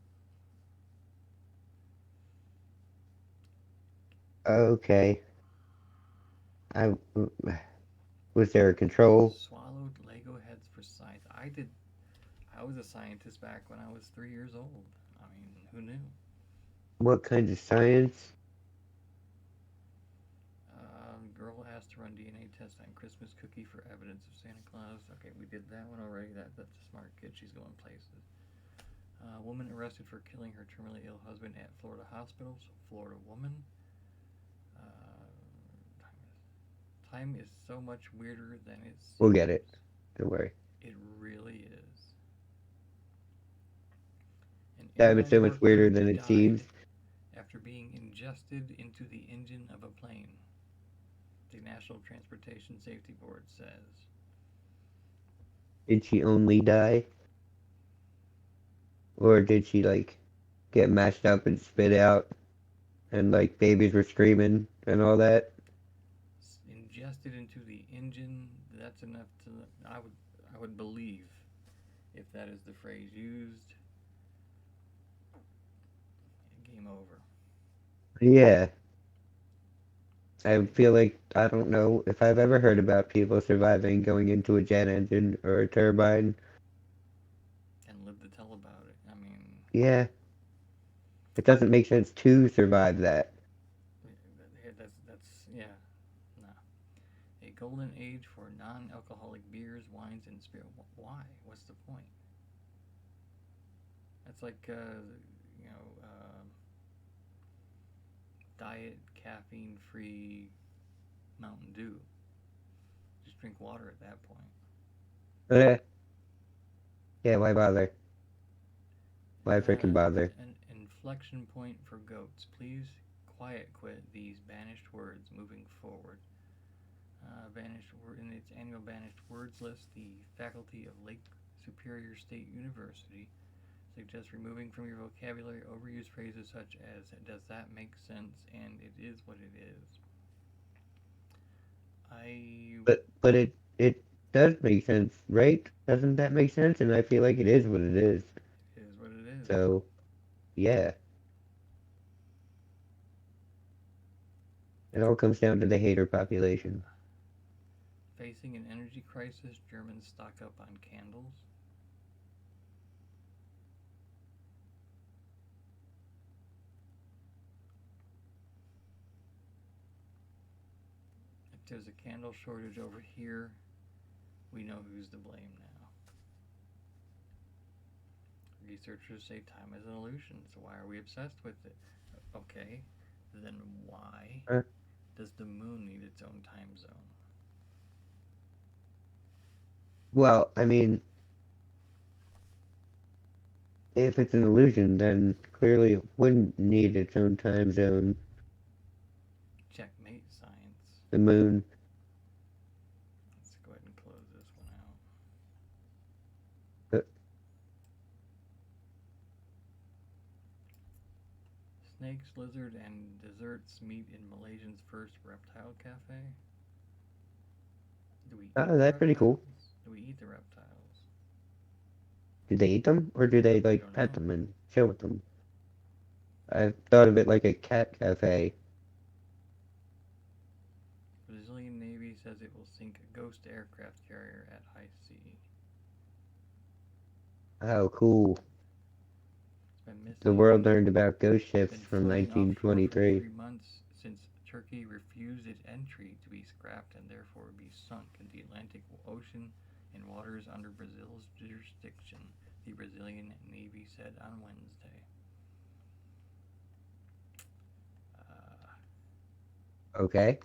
Okay. I was there a control? Swallowed Lego heads for science. I was a scientist back when I was 3 years old. I mean, who knew? What kind of science? Girl asked to run DNA test on Christmas cookie for evidence of Santa Claus. Okay, we did that one already. That's a smart kid. She's going places. Woman arrested for killing her terminally ill husband at Florida hospital. So Florida woman. Time is so much weirder than it We'll get it. seems. Don't worry. It really is. An That is airline so much worker weirder than it seems. died after being ingested into the engine of a plane, the National Transportation Safety Board says. Did she only die? Or did she, like, get mashed up and spit out? And, like, babies were screaming and all that? Ingested into the engine, that's enough to. I would believe, if that is the phrase used, game over. Yeah. I feel like, I don't know if I've ever heard about people surviving going into a jet engine or a turbine. And live to tell about it. I mean, Yeah. It doesn't make sense to survive that. that's yeah, no. A golden age for non-alcoholic beers, wines, and spirit. Why? What's the point? That's like you know, diet caffeine-free Mountain Dew. Just drink water at that point. Eh, yeah, why bother? Why freaking Uh, bother? an inflection point for goats. Please quiet quit these banished words moving forward. Banished in its annual banished words list, the faculty of Lake Superior State University suggests removing from your vocabulary overused phrases such as "does that make sense" and "it is what it is." I But it does make sense, right? Doesn't that make sense? And I feel like it is what it is. It is what it is. So, yeah. It all comes down to the hater population. Facing an energy crisis, Germans stock up on candles. there's a candle shortage over here, we know who's to blame now. Researchers say time is an illusion, so why are we obsessed with it? Okay, then why Uh, does the moon need its own time zone? well, I mean, if it's an illusion, then clearly it wouldn't need its own time zone. Checkmate science. The moon. Let's go ahead and close this one out. Uh, Snakes, lizard, and desserts meet in Malaysia's first reptile cafe. Do we eat oh, the that's pretty cool. reptiles? Do we eat the reptiles? Do they eat them, or do they I like don't pet know. them and chill with them? I thought of it like a cat cafe. Brazilian Navy says it will sink a ghost aircraft carrier at high sea. Oh, cool. It's been The world missing. learned about ghost It's ships been from floating offshore for 1923. 3 months since Turkey refused its entry to be scrapped and therefore be sunk in the Atlantic Ocean in waters under Brazil's jurisdiction, the Brazilian Navy said on Wednesday. Uh, Okay.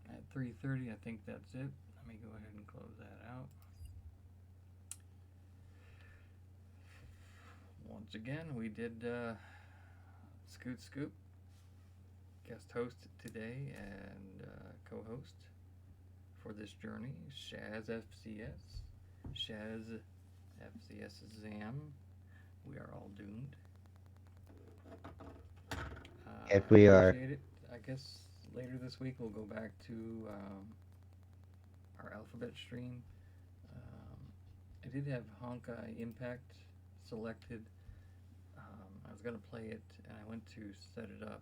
at 3:30, I think that's it. Let me go ahead and close that out. Once again, we did Scoot Scoop, guest host today and co-host for this journey, Shaz FCS, Shaz FCS Zam. We are all doomed. Yes, I we are. appreciate it. I guess later this week we'll go back to our alphabet stream. Um, I did have Honkai Impact selected. I was gonna play it, and I went to set it up,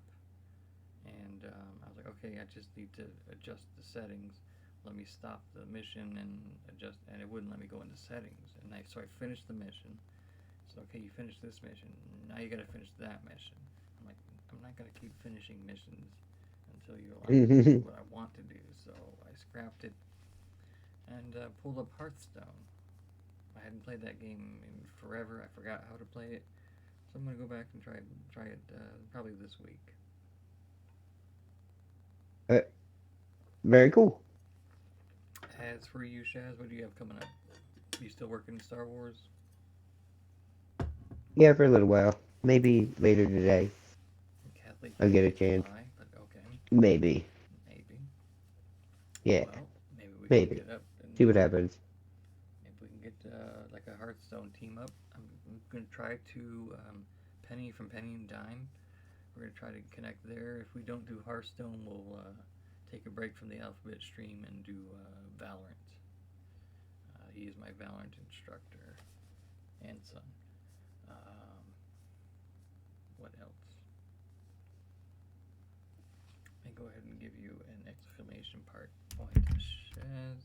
and I was like, okay, I just need to adjust the settings. Let me stop the mission and adjust, and it wouldn't let me go into settings. And so I finished the mission. So okay, you finished this mission. Now you got to finish that mission. I'm like, I'm not gonna keep finishing missions until you allow me to do what I want to do. So I scrapped it and pulled up Hearthstone. I hadn't played that game in forever. I forgot how to play it, so I'm gonna go back and try it probably this week. Uh, very cool. As for you, Shaz, what do you have coming up? You still working Star Wars? Yeah, for a little while. Maybe later today Kathleen I'll can't get a wait to chance. fly, but okay, Maybe. maybe. Yeah, Well, maybe we can maybe. get up See and what happens. maybe we can get like a Hearthstone team up. I'm gonna try to Penny from Penny and Dime. We're gonna try to connect there. If we don't do Hearthstone, we'll take a break from the alphabet stream and do Valorant. He is my Valorant instructor and son. Um, what else? Let me go ahead and give you an exclamation point. Shaz.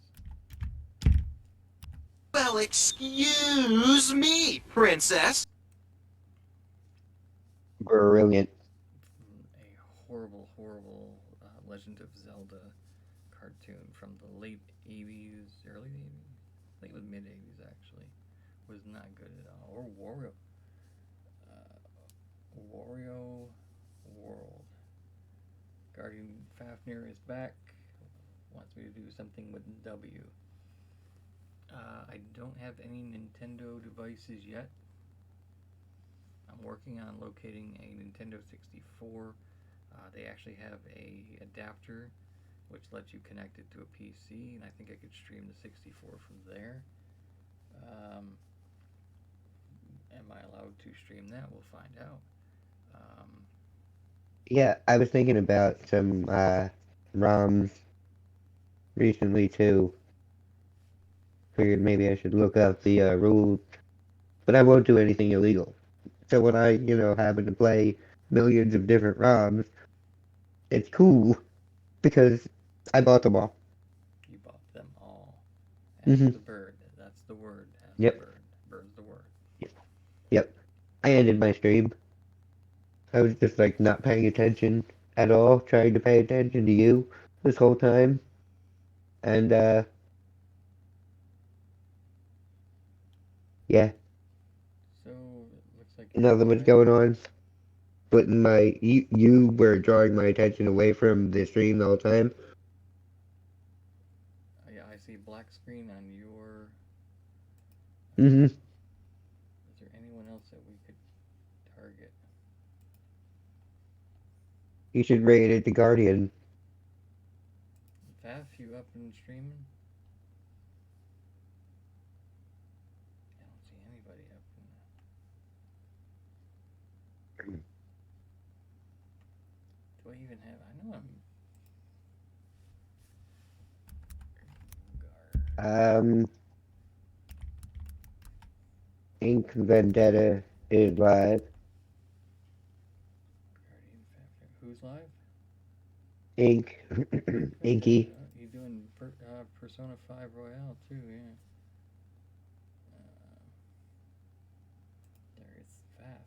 Well, excuse me, princess. Brilliant. A horrible, horrible Legend of Zelda cartoon from the late 80s, early 80s. I think it was mid 80s actually. Was not good at all. Or Wario World. Guardian Fafnir is back. Wants me to do something with W. I don't have any Nintendo devices yet. I'm working on locating a Nintendo 64. They actually have a adapter which lets you connect it to a PC, and I think I could stream the 64 from there. Um, am I allowed to stream that? We'll find out. Um, Yeah, I was thinking about some ROMs recently too. Figured maybe I should look up the rules, but I won't do anything illegal. So when I, happen to play millions of different ROMs, it's cool because I bought them all. you bought them all. Ask Hmm. the bird. That's the word. Ask the Yep. bird. Bird's the word. Yep. I ended my stream. I was just like not paying attention at all, trying to pay attention to you. this whole time, and yeah, So it looks like you're nothing was live. going on. But you were drawing my attention away from the stream the whole time. Yeah, I see black screen on your. Hmm. Is there anyone else that we could target? You should rate it the Guardian. Faf, you up and streaming? I don't see anybody up. Do I even have? I know I'm. Um, Ink Vendetta is live. Guardian Faf. Who's live? Ink, Ink Vendetta. Inky. You doing Persona 5 Royale too? Yeah. There is Faf.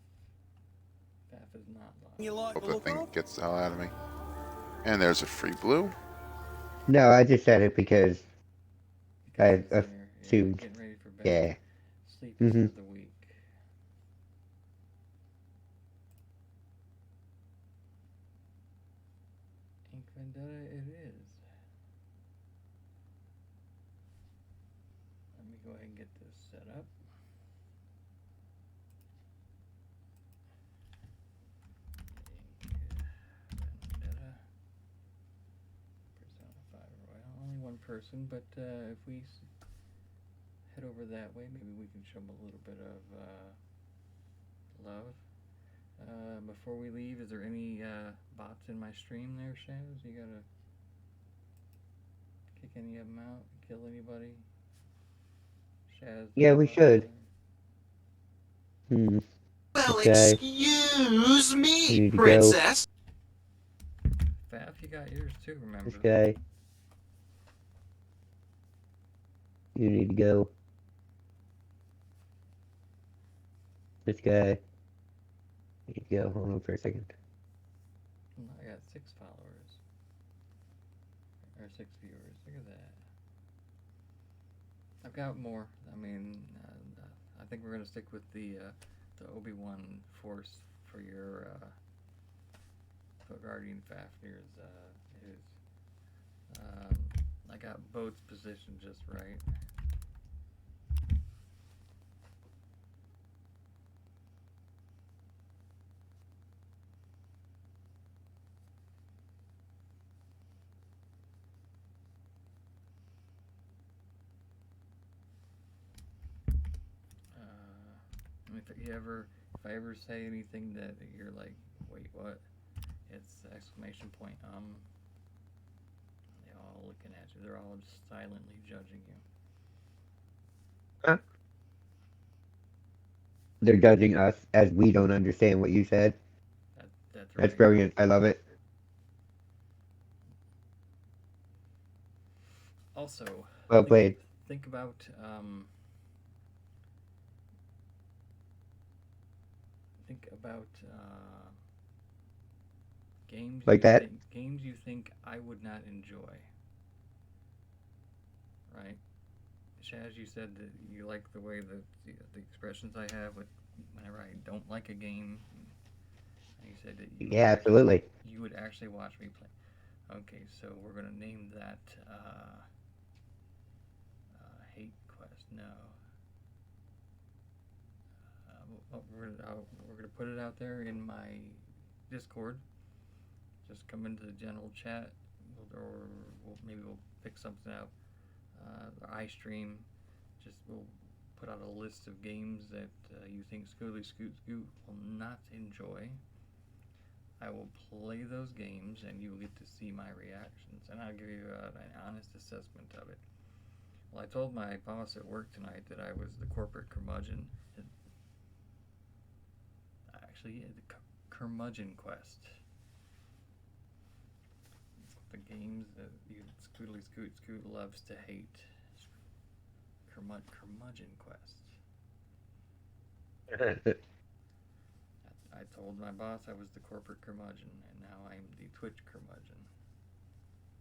Faf is not You live. like Hope the that look thing of? gets the hell out of me. And there's a free blue. No, I just said it because Because I it's in your. Yeah, assumed. getting ready for bed. Yeah. Sleeping Hmm. for the week. Ink Vendetta it is. Let me go ahead and get this set up. Ink Vendetta. Persona 5 Royale. Only one person, but if we head over that way, maybe we can show them a little bit of love. Before we leave, is there any bots in my stream there, Shaz? You gotta kick any of them out? Kill anybody? Shaz, Yeah, there's we bots should. there. Hmm. Well, This guy. excuse You me, need to go. princess. Faf, you got yours too, This remember? guy. You need to go. This guy. You need to go. Hold on for a second. I got 6 followers. Or 6 viewers. Look at that. I've got more. I mean, I think we're gonna stick with the Obi-Wan Force for your Guardian Fafnir's his. I got boats positioned just right. If I ever say anything that you're like, wait, what? It's exclamation point. They're all looking at you. They're all just silently judging you. Huh? They're judging us as we don't understand what you said. That's That's right. brilliant. I love it. Also, Well think played. think about think about Like that? games you think I would not enjoy. Right? Shaz, you said that you like the way the expressions I have with whenever I don't like a game. And you said that Yeah, absolutely. you would actually watch me play. Okay, so we're gonna name that Hate Quest. No. We're gonna put it out there in my Discord. Just come into the general chat, maybe we'll pick something out. I stream. Just we'll put out a list of games that you think Scooty Scoot Scoot will not enjoy. I will play those games, and you will get to see my reactions, and I'll give you an honest assessment of it. Well, I told my boss at work tonight that I was the corporate curmudgeon. Actually, the curmudgeon quest. The games that you Scootly Scoot Scoot loves to hate. Curmudgeon quest. I told my boss I was the corporate curmudgeon, and now I'm the Twitch curmudgeon.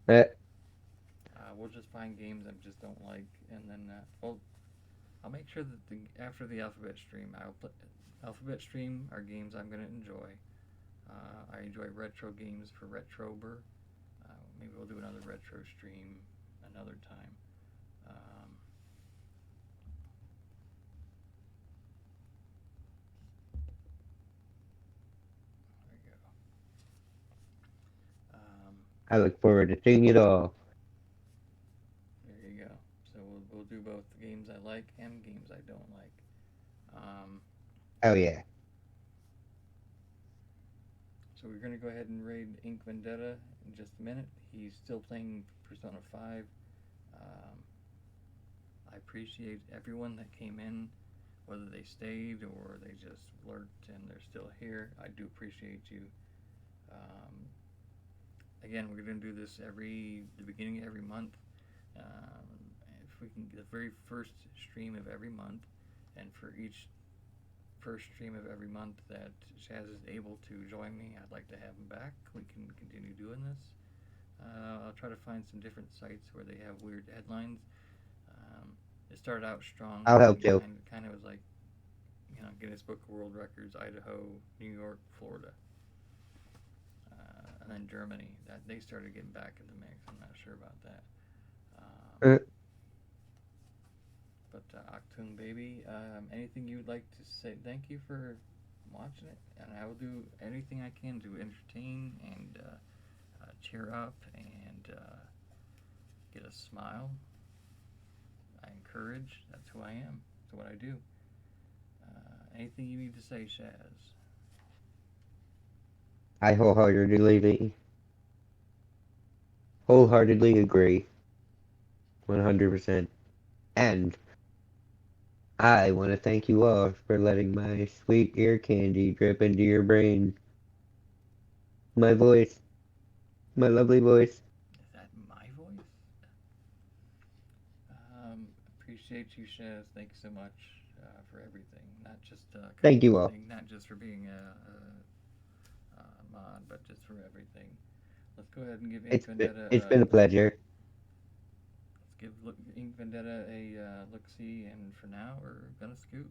Uh, We'll just find games I just don't like, and then I'll make sure that after the alphabet stream, I'll put alphabet stream are games I'm going to enjoy. I enjoy retro games for Retrober. Maybe we'll do another retro stream another time. Um, there we go. I look forward to seeing it all. There you go. So we'll do both games I like and games I don't like. Um, Oh yeah. so we're going to go ahead and raid Ink Vendetta in just a minute. He's still playing Persona 5. Um, I appreciate everyone that came in, whether they stayed or they just lurked and they're still here. I do appreciate you. Um, again, we're going to do this the beginning of every month. If we can get the very first stream of every month, and for each first stream of every month that Shaz is able to join me, I'd like to have him back. We can continue doing this. I'll try to find some different sites where they have weird headlines. It started out strong, I'll and help then too. kind of was like, Guinness Book of World Records, Idaho, New York, Florida, and then Germany. That they started getting back in the mix. I'm not sure about that. Um, Uh, but Octoon Baby, anything you would like to say? Thank you for watching it, and I will do anything I can to entertain and cheer up and get a smile. I encourage. That's who I am. That's what I do. Anything you need to say, Shaz? I wholeheartedly agree. 100%. And I want to thank you all for letting my sweet ear candy drip into your brain. My voice, my lovely voice. Is that my voice? Appreciate you, Shaz. Thank you so much for everything. Not just Thank you all. co-hosting, not just for being a mod, but just for everything. Let's go ahead and give Ink Vendetta. It's been a pleasure. Let's give Ink Vendetta a look see, and for now we're gonna scoot.